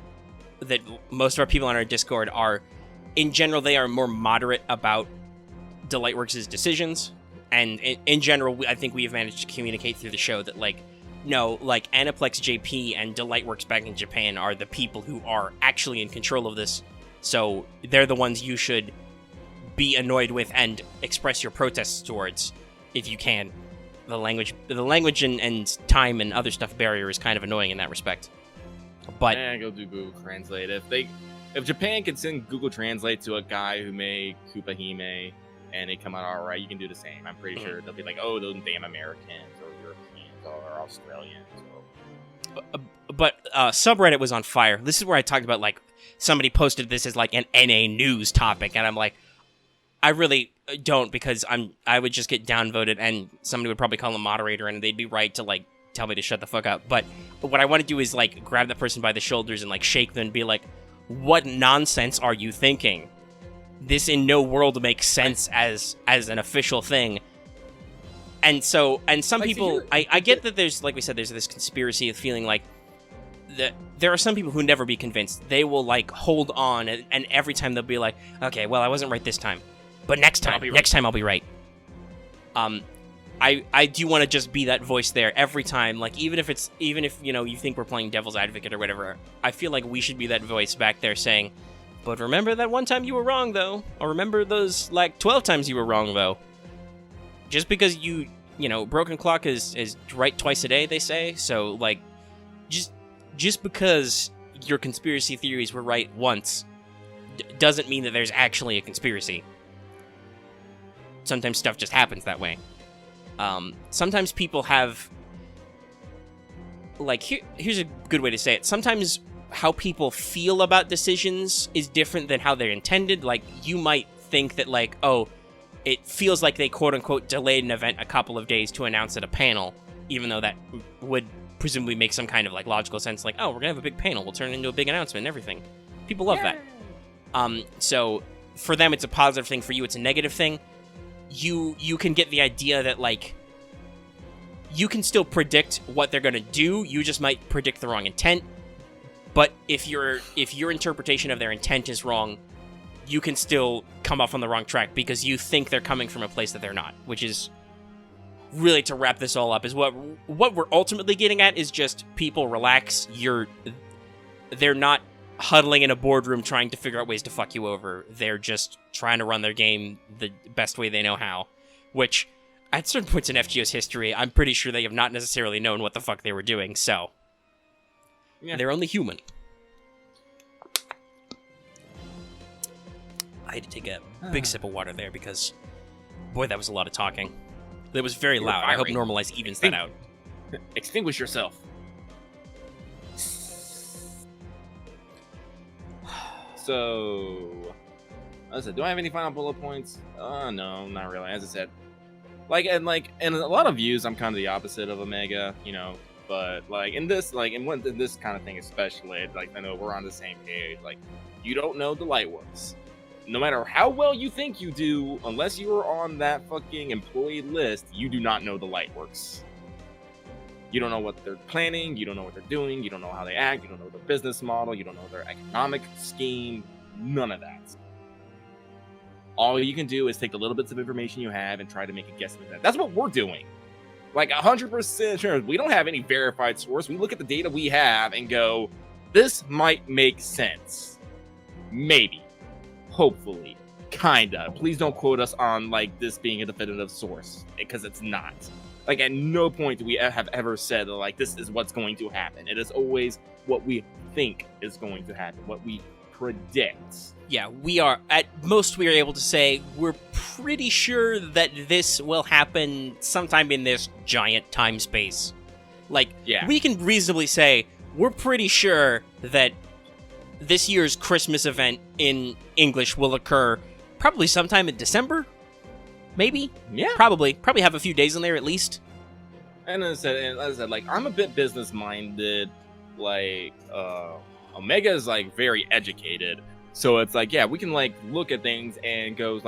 that most of our people on our Discord are, in general, they are more moderate about Delightworks' decisions. And in general, I think we have managed to communicate through the show that, like, no, like, Aniplex JP and Delightworks back in Japan are the people who are actually in control of this. So they're the ones you should be annoyed with and express your protests towards, if you can. The language and time and other stuff barrier is kind of annoying in that respect. But go do Google Translate. If Japan can send Google Translate to a guy who made Koopa Hime and they come out all right, you can do the same. I'm pretty sure they'll be like, oh, those damn Americans or Europeans or Australians. But subreddit was on fire. This is where I talked about, like, somebody posted this as, like, an NA news topic, and I'm like, I really don't, because I would just get downvoted, and somebody would probably call a moderator, and they'd be right to, like, tell me to shut the fuck up. But what I want to do is, like, grab that person by the shoulders and, like, shake them and be like, what nonsense are you thinking? This in no world makes sense as an official thing. And some Like, people, I get that there's, like we said, there's this conspiracy of feeling like there are some people who never be convinced. They will, like, hold on, and every time they'll be like, okay, well, I wasn't right this time, but next time I'll be right. I do want to just be that voice there every time, like, even if you know, you think we're playing devil's advocate or whatever, I feel like we should be that voice back there saying, but remember that one time you were wrong, though, or remember those, like, 12 times you were wrong, though. Just because you know, broken clock is right twice a day, they say, so, like, just because your conspiracy theories were right once doesn't mean that there's actually a conspiracy. Sometimes stuff just happens that way. Sometimes people have, like, here's a good way to say it. Sometimes how people feel about decisions is different than how they're intended. Like, you might think that, like, oh, it feels like they quote-unquote delayed an event a couple of days to announce at a panel, even though that would presumably make some kind of, like, logical sense. Like, oh, we're gonna have a big panel, we'll turn it into a big announcement and everything. People love that. So for them, it's a positive thing. For you, it's a negative thing. You can get the idea that, like, you can still predict what they're gonna do. You just might predict the wrong intent. But if your interpretation of their intent is wrong, you can still come off on the wrong track because you think they're coming from a place that they're not. Which is really, to wrap this all up, is what we're ultimately getting at is just people relax. They're not huddling in a boardroom trying to figure out ways to fuck you over. They're just trying to run their game the best way they know how. Which, at certain points in FGO's history, I'm pretty sure they have not necessarily known what the fuck they were doing, so... Yeah. They're only human. I had to take a big sip of water there because, boy, that was a lot of talking. That was very loud. I hope Normalize evens that out. Extinguish yourself. So, as I said, do I have any final bullet points? No, not really. As I said, in a lot of views, I'm kind of the opposite of Omega, you know. But in this kind of thing especially, I know we're on the same page. Like, you don't know the light works. No matter how well you think you do, unless you are on that fucking employee list, you do not know the light works. You don't know what they're planning, you don't know what they're doing, you don't know how they act, you don't know their business model, you don't know their economic scheme, none of that. All you can do is take the little bits of information you have and try to make a guesstimate. That's what we're doing. 100% sure. We don't have any verified source. We look at the data we have and go, this might make sense. Maybe. Hopefully. Kinda. Please don't quote us on, this being a definitive source. Because it's not. At no point do we have ever said, this is what's going to happen. It is always what we think is going to happen. What we predict. Yeah, we are, at most we are able to say, we're pretty sure that this will happen sometime in this giant time space. We can reasonably say, we're pretty sure that this year's Christmas event in English will occur probably sometime in December? Maybe? Yeah. Probably have a few days in there at least. And as I said, I'm a bit business-minded. Omega is, very educated. So it's we can look at things and goes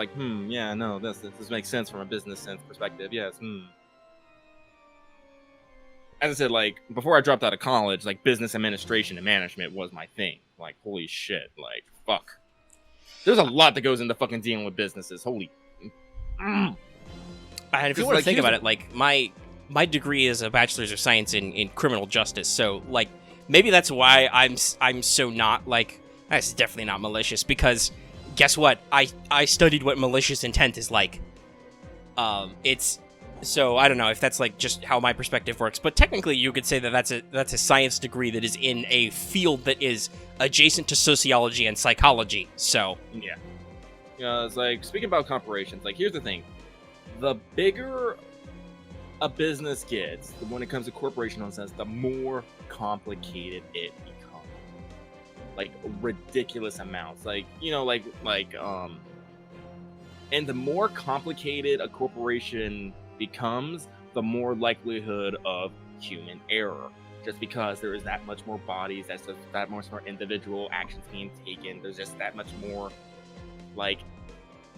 yeah, no, this makes sense from a business sense perspective. Yes, As I said, before I dropped out of college, business administration and management was my thing. Holy shit, fuck. There's a lot that goes into fucking dealing with businesses. Holy. And if you want to think about it, my degree is a bachelor's of science in criminal justice. So maybe that's why I'm so not that's definitely not malicious, because guess what? I studied what malicious intent is like. So I don't know if that's just how my perspective works, but technically you could say that that's a science degree that is in a field that is adjacent to sociology and psychology. So yeah, it's speaking about corporations. Here's the thing: the bigger a business gets, when it comes to corporation sense, the more complicated it becomes. Ridiculous amounts. And the more complicated a corporation becomes, the more likelihood of human error. Just because there is that much more bodies, that's just that much more individual actions being taken. There's just that much more,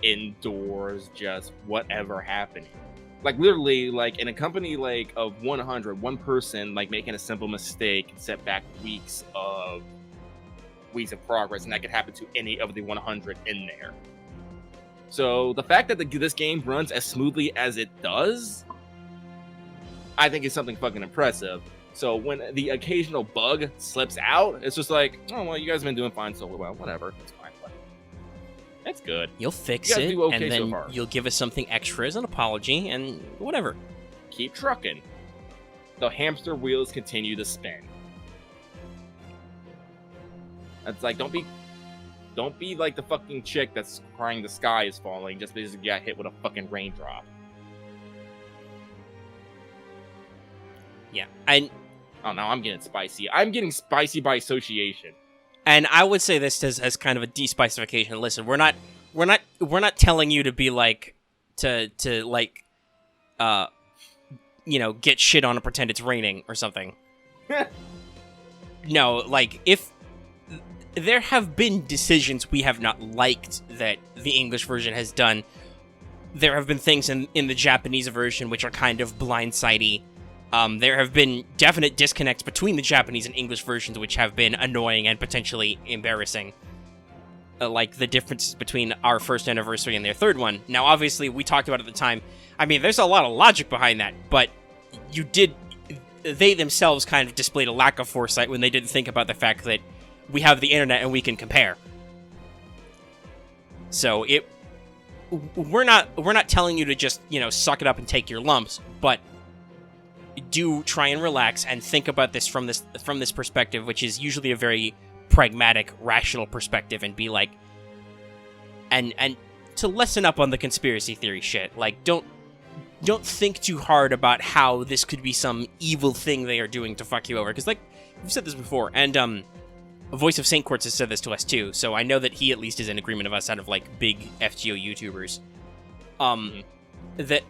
indoors, just whatever happening. Literally, in a company of 100, one person making a simple mistake can set back weeks of progress, and that could happen to any of the 100 in there. So the fact that this game runs as smoothly as it does, I think is something fucking impressive. So when the occasional bug slips out, it's just oh well, you guys have been doing fine so well, whatever, it's fine. That's good. You'll fix it, okay, and then you'll give us something extra as an apology, and whatever. Keep trucking. The hamster wheels continue to spin. It's don't be like the fucking chick that's crying the sky is falling just because you got hit with a fucking raindrop. Yeah, and Oh, now I'm getting spicy. I'm getting spicy by association. And I would say this as kind of a de-spicification. Listen, we're not telling you to be like to like get shit on and pretend it's raining or something. No, like if there have been decisions we have not liked that the English version has done. There have been things in the Japanese version which are kind of blindsidey. There have been definite disconnects between the Japanese and English versions which have been annoying and potentially embarrassing. Like the differences between our first anniversary and their third one. Now, obviously, we talked about it at the time. I mean, there's a lot of logic behind that, but they themselves kind of displayed a lack of foresight when they didn't think about the fact that we have the internet and we can compare. So we're not telling you to just, suck it up and take your lumps, but do try and relax and think about this from this perspective, which is usually a very pragmatic, rational perspective, and be like, and to lessen up on the conspiracy theory shit. Like, don't think too hard about how this could be some evil thing they are doing to fuck you over, because like we've said this before, and Voice of Saint Quartz has said this to us too, so I know that he at least is in agreement of us out of like big FGO YouTubers. That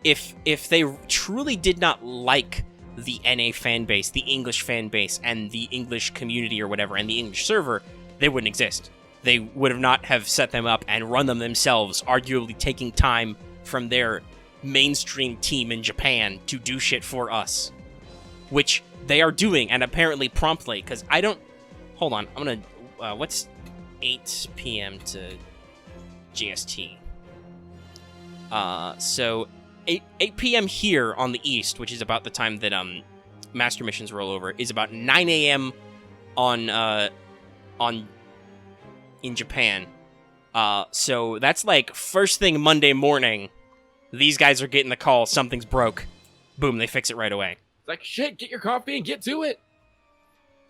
if they truly did not like the NA fan base, the English fan base, and the English community or whatever, and the English server, they wouldn't exist. They would not have set them up and run them themselves, arguably taking time from their mainstream team in Japan to do shit for us. Which they are doing, and apparently promptly, because I don't... Hold on, I'm gonna... what's 8 p.m. to GST? So 8 p.m. here on the East, which is about the time that Master Missions roll over, is about 9 a.m. in Japan. So that's like first thing Monday morning. These guys are getting the call, something's broke. Boom, they fix it right away. It's like, shit, get your coffee and get to it.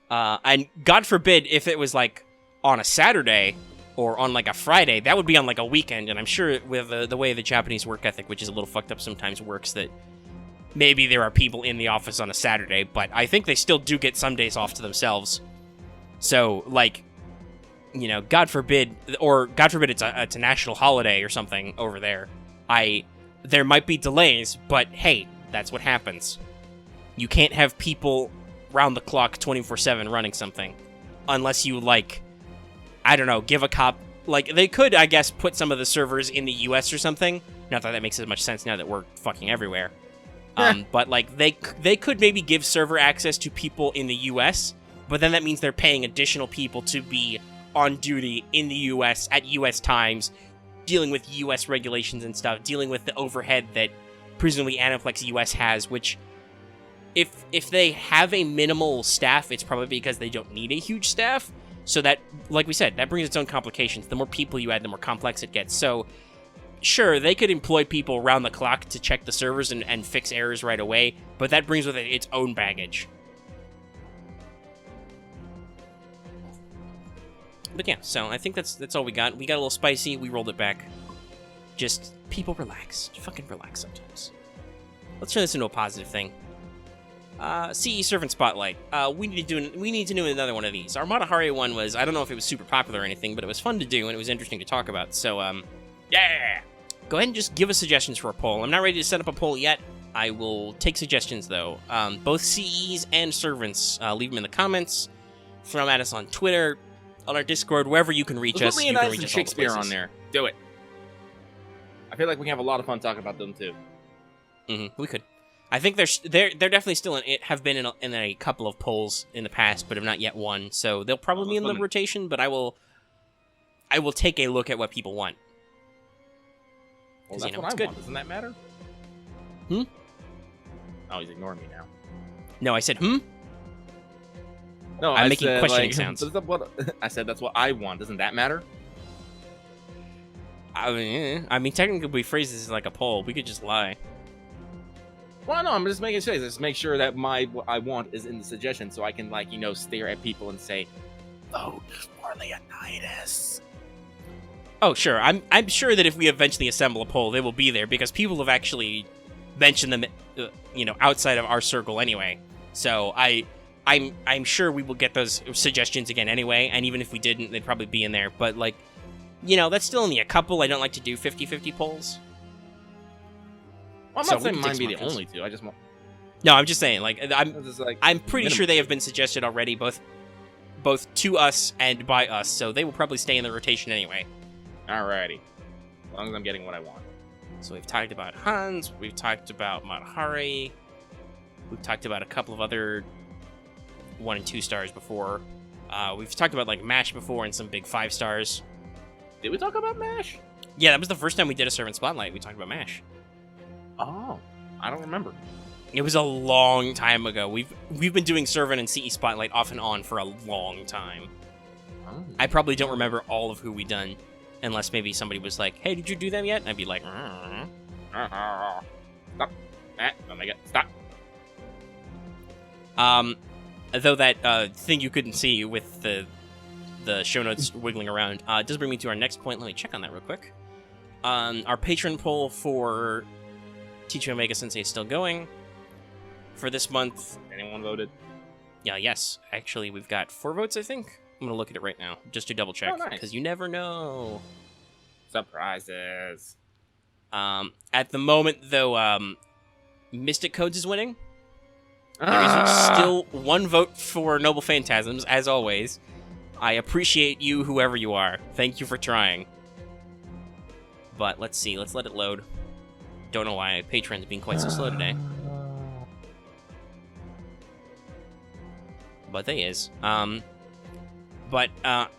And God forbid if it was like on a Saturday or on like a Friday, that would be on like a weekend. And I'm sure with the way the Japanese work ethic, which is a little fucked up sometimes, works, that maybe there are people in the office on a Saturday, but I think they still do get some days off to themselves. So like, God forbid it's a national holiday or something over there. There might be delays, but hey, that's what happens. You can't have people round the clock 24/7 running something unless you, like, I don't know, give a cop, like, they could, I guess, put some of the servers in the US or something. Not that makes as much sense now that we're fucking everywhere. But like they could maybe give server access to people in the US, but then that means they're paying additional people to be on duty in the US at US times, dealing with US regulations and stuff, dealing with the overhead that presumably Aniplex US has, which if they have a minimal staff, it's probably because they don't need a huge staff. So that, like we said, that brings its own complications. The more people you add, the more complex it gets. So sure, they could employ people around the clock to check the servers and fix errors right away, but that brings with it its own baggage. But yeah, so I think that's all we got. We got a little spicy, we rolled it back. Just, people relax. Fucking relax sometimes. Let's turn this into a positive thing. CE Servant Spotlight. We need to do another one of these. Our Matahari one was, I don't know if it was super popular or anything, but it was fun to do and it was interesting to talk about. So, yeah! Go ahead and just give us suggestions for a poll. I'm not ready to set up a poll yet. I will take suggestions, though. Both CEs and servants. Leave them in the comments. Throw them at us on Twitter, on our Discord, wherever you can reach us. Put Leonidas and Shakespeare on there. Do it. I feel like we can have a lot of fun talking about them, too. We could. I think they're definitely still have been in a couple of polls in the past, but have not yet won. So they'll probably be in the rotation, but I will take a look at what people want. Well, that's what I want. Doesn't that matter? Oh, he's ignoring me now. No, I said, No, I'm making questioning sounds. I said that's what I want. Doesn't that matter? I mean, technically, we phrase this as like a poll. We could just lie. Well, no, I'm just making sure. Just make sure that what I want is in the suggestion, so I can, like, stare at people and say, "Vote for Leonidas." Oh, sure. I'm sure that if we eventually assemble a poll, they will be there because people have actually mentioned them, outside of our circle anyway. So I'm sure we will get those suggestions again anyway, and even if we didn't, they'd probably be in there. But, like, you know, that's still only a couple. I don't like to do 50-50 polls. Well, I'm not saying mine be the only two. I just want... No, I'm just saying, like, I'm pretty minimum. sure they have been suggested already, both to us and by us, so they will probably stay in the rotation anyway. Alrighty. As long as I'm getting what I want. So we've talked about Hans, we've talked about Matahari, we've talked about a couple of other 1 and 2 stars before. We've talked about, like, MASH before and some big 5 stars. Did we talk about MASH? Yeah, that was the first time we did a Servant Spotlight. We talked about MASH. Oh, I don't remember. It was a long time ago. We've been doing Servant and CE Spotlight off and on for a long time. Oh. I probably don't remember all of who we done, unless maybe somebody was like, "Hey, did you do them yet?" And I'd be like, Stop. Oh my god, stop. Though that thing you couldn't see with the show notes wiggling around does bring me to our next point. Let me check on that real quick. Our patron poll for Teacher Omega Sensei is still going. For this month... Anyone voted? Yeah, yes. Actually, we've got 4 votes, I think. I'm going to look at it right now, just to double check. Oh, nice. Because you never know. Surprises. At the moment, though, Mystic Codes is winning. There is still 1 vote for Noble Phantasms, as always. I appreciate you, whoever you are. Thank you for trying. But let's see. Let's let it load. Don't know why Patreon's being quite so slow today. But they is. But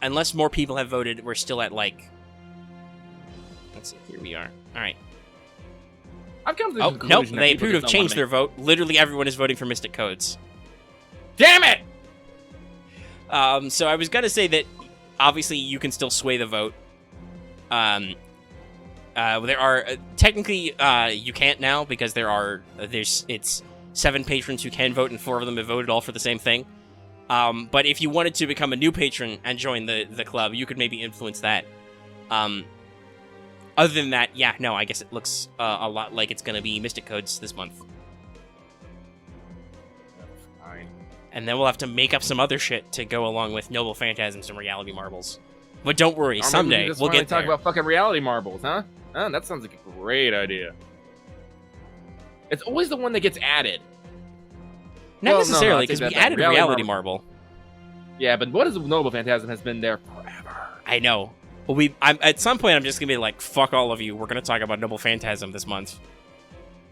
unless more people have voted, we're still at, like... Let's see. Here we are. All right. I've come to the Oh, conclusion nope. that They people appear to have just don't changed their wanna vote. Literally everyone is voting for Mystic Codes. Damn it! So I was going to say that, obviously, you can still sway the vote. There are... technically, you can't now, because it's 7 patrons who can vote, and 4 of them have voted all for the same thing. But if you wanted to become a new patron and join the club, you could maybe influence that. Other than that, yeah, no, I guess it looks a lot like it's going to be Mystic Codes this month. Fine. And then we'll have to make up some other shit to go along with Noble Phantasms and Reality Marbles. But don't worry, Or maybe someday just we'll finally get there. talk about fucking reality marbles, huh? That sounds like a great idea. It's always the one that gets added. Not Well, no, necessarily, I take because we that back. added Reality Reality Marble. Marble. Yeah, but what is Noble Phantasm has been there forever. I know. Well, at some point, I'm just going to be like, fuck all of you. We're going to talk about Noble Phantasm this month.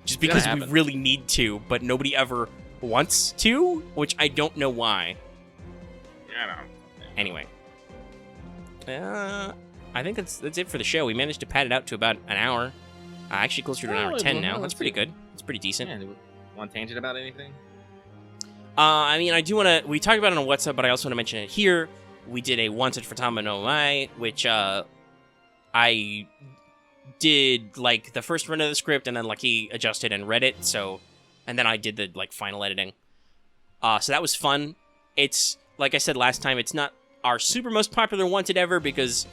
Just It's gonna because we happen. really need to, but nobody ever wants to, which I don't know why. I don't know. Anyway. I think that's it for the show. We managed to pad it out to about an hour. Actually closer to an hour 10 now. That's pretty good. It's pretty decent. Yeah, want tangent about anything? I mean, I do want to... We talked about it on WhatsApp, but I also want to mention it here. We did a Wanted for Tama no Mai, which I did, like, the first run of the script, and then, like, he adjusted and read it, so... And then I did the, like, final editing. So that was fun. It's, like I said last time, it's not our super most popular Wanted ever, because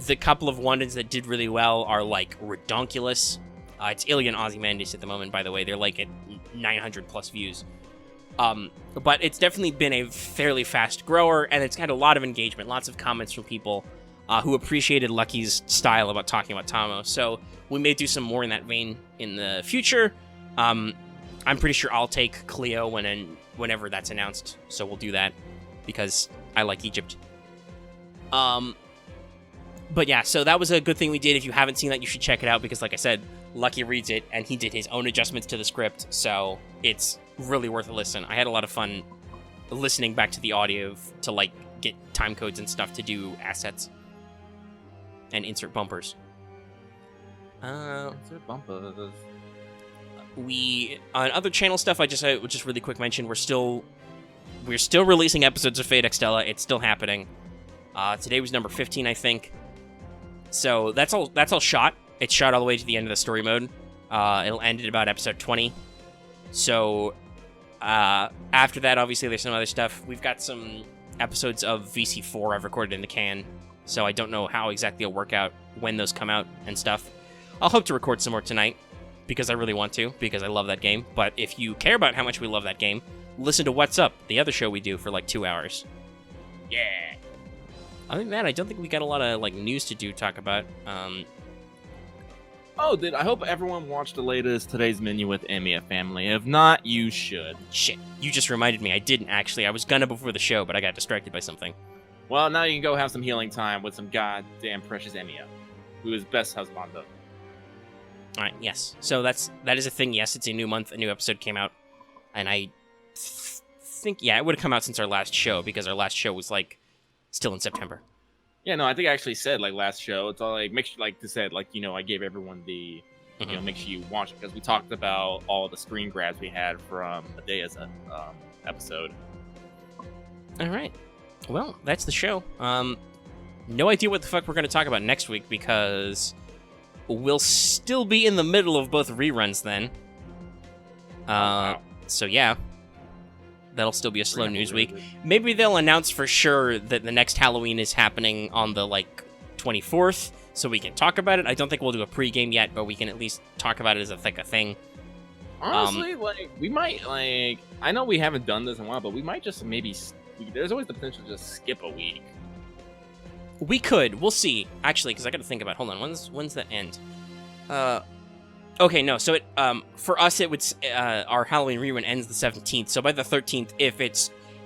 the couple of Wanteds that did really well are, like, redonkulous. It's Ilya and Ozymandias at the moment, by the way. They're, like, at 900-plus views. But it's definitely been a fairly fast grower, and it's had a lot of engagement, lots of comments from people who appreciated Lucky's style about talking about Tamo. So we may do some more in that vein in the future. I'm pretty sure I'll take Cleo whenever that's announced, so we'll do that, because I like Egypt. But yeah, so that was a good thing we did. If you haven't seen that, you should check it out, because like I said, Lucky reads it, and he did his own adjustments to the script, so it's really worth a listen. I had a lot of fun listening back to the audio to, like, get time codes and stuff to do assets and insert bumpers. Insert bumpers. On other channel stuff, just really quick mention, we're still releasing episodes of Fate Extella. It's still happening. Today was number 15, I think. So that's all shot. It's shot all the way to the end of the story mode. It'll end at about episode 20. So after that, obviously, there's some other stuff. We've got some episodes of VC4 I've recorded in the can, so I don't know how exactly it'll work out when those come out and stuff. I'll hope to record some more tonight, because I really want to, because I love that game. But if you care about how much we love that game, listen to What's Up, the other show we do for like 2 hours. Yeah. Other than that, I don't think we got a lot of like news to talk about. Oh, I hope everyone watched the latest Today's Menu with Emiya family. If not, you should. Shit, you just reminded me. I didn't actually. I was gonna before the show, but I got distracted by something. Well, now you can go have some healing time with some goddamn precious Emiya, who is best husbando. All right, yes. So that is a thing. Yes, it's a new month. A new episode came out, and I think it would have come out since our last show because our last show was like still in September. Yeah, no, I think I actually said like last show. It's all like make sure, like to said, like I gave everyone the, make sure you watch it because we talked about all the screen grabs we had from Medea's episode. All right, well, that's the show. No idea what the fuck we're going to talk about next week because we'll still be in the middle of both reruns then. Wow. So yeah. That'll still be a slow news week. Maybe they'll announce for sure that the next Halloween is happening on the, 24th, so we can talk about it. I don't think we'll do a pregame yet, but we can at least talk about it as a thing. Honestly, we might, I know we haven't done this in a while, but we might just maybe, there's always the potential to just skip a week. We could. We'll see. Actually, because I gotta think about, hold on, when's the end? Okay, no, so for us, it would, our Halloween rerun ends the 17th, so by the 13th,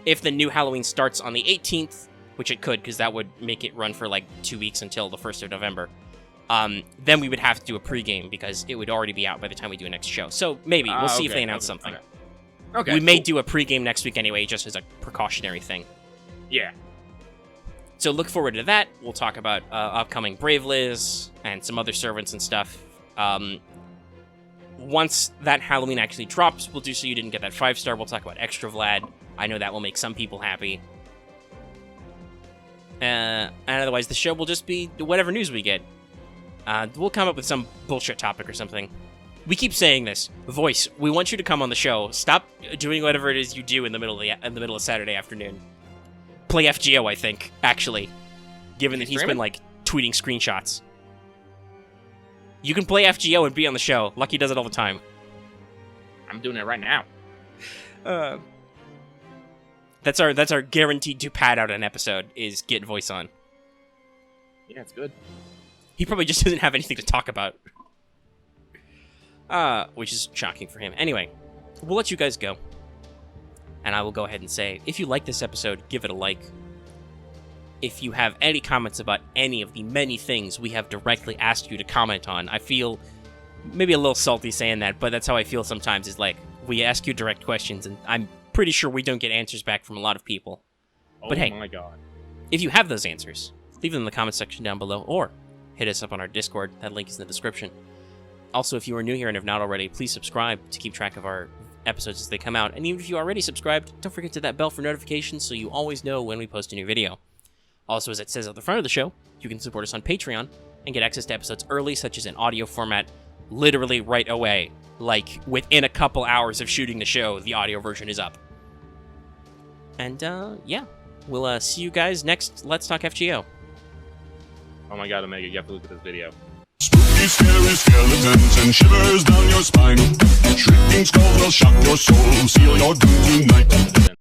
if the new Halloween starts on the 18th, which it could, because that would make it run for, 2 weeks until the 1st of November, then we would have to do a pregame, because it would already be out by the time we do a next show. So, maybe, we'll see if they announce something. Okay, we may do a pregame next week anyway, just as a precautionary thing. Yeah. So look forward to that. We'll talk about upcoming Brave Liz, and some other servants and stuff. Once that Halloween actually drops, we'll do so you didn't get that 5-star. We'll talk about Extra Vlad. I know that will make some people happy. And otherwise, the show will just be whatever news we get. We'll come up with some bullshit topic or something. We keep saying this. Voice, we want you to come on the show. Stop doing whatever it is you do in the middle of Saturday afternoon. Play FGO, I think, actually. Given that he's been, tweeting screenshots. You can play FGO and be on the show. Lucky does it all the time. I'm doing it right now. That's our guaranteed to pad out an episode, is get Voice on. Yeah, it's good. He probably just doesn't have anything to talk about. Which is shocking for him. Anyway, we'll let you guys go. And I will go ahead and say, if you like this episode, give it a like. If you have any comments about any of the many things we have directly asked you to comment on, I feel maybe a little salty saying that, but that's how I feel sometimes, is we ask you direct questions, and I'm pretty sure we don't get answers back from a lot of people. But hey, my God. If you have those answers, leave them in the comment section down below, or hit us up on our Discord. That link is in the description. Also, if you are new here and have not already, please subscribe to keep track of our episodes as they come out. And even if you already subscribed, don't forget to hit that bell for notifications so you always know when we post a new video. Also, as it says at the front of the show, you can support us on Patreon and get access to episodes early, such as in audio format, literally right away. Within a couple hours of shooting the show, the audio version is up. And, yeah. We'll see you guys next Let's Talk FGO. Oh my God, Omega, you have to look at this video. Spooky, scary skeletons and shivers down your spine. Shrieking skulls will shock your soul, seal your doom tonight.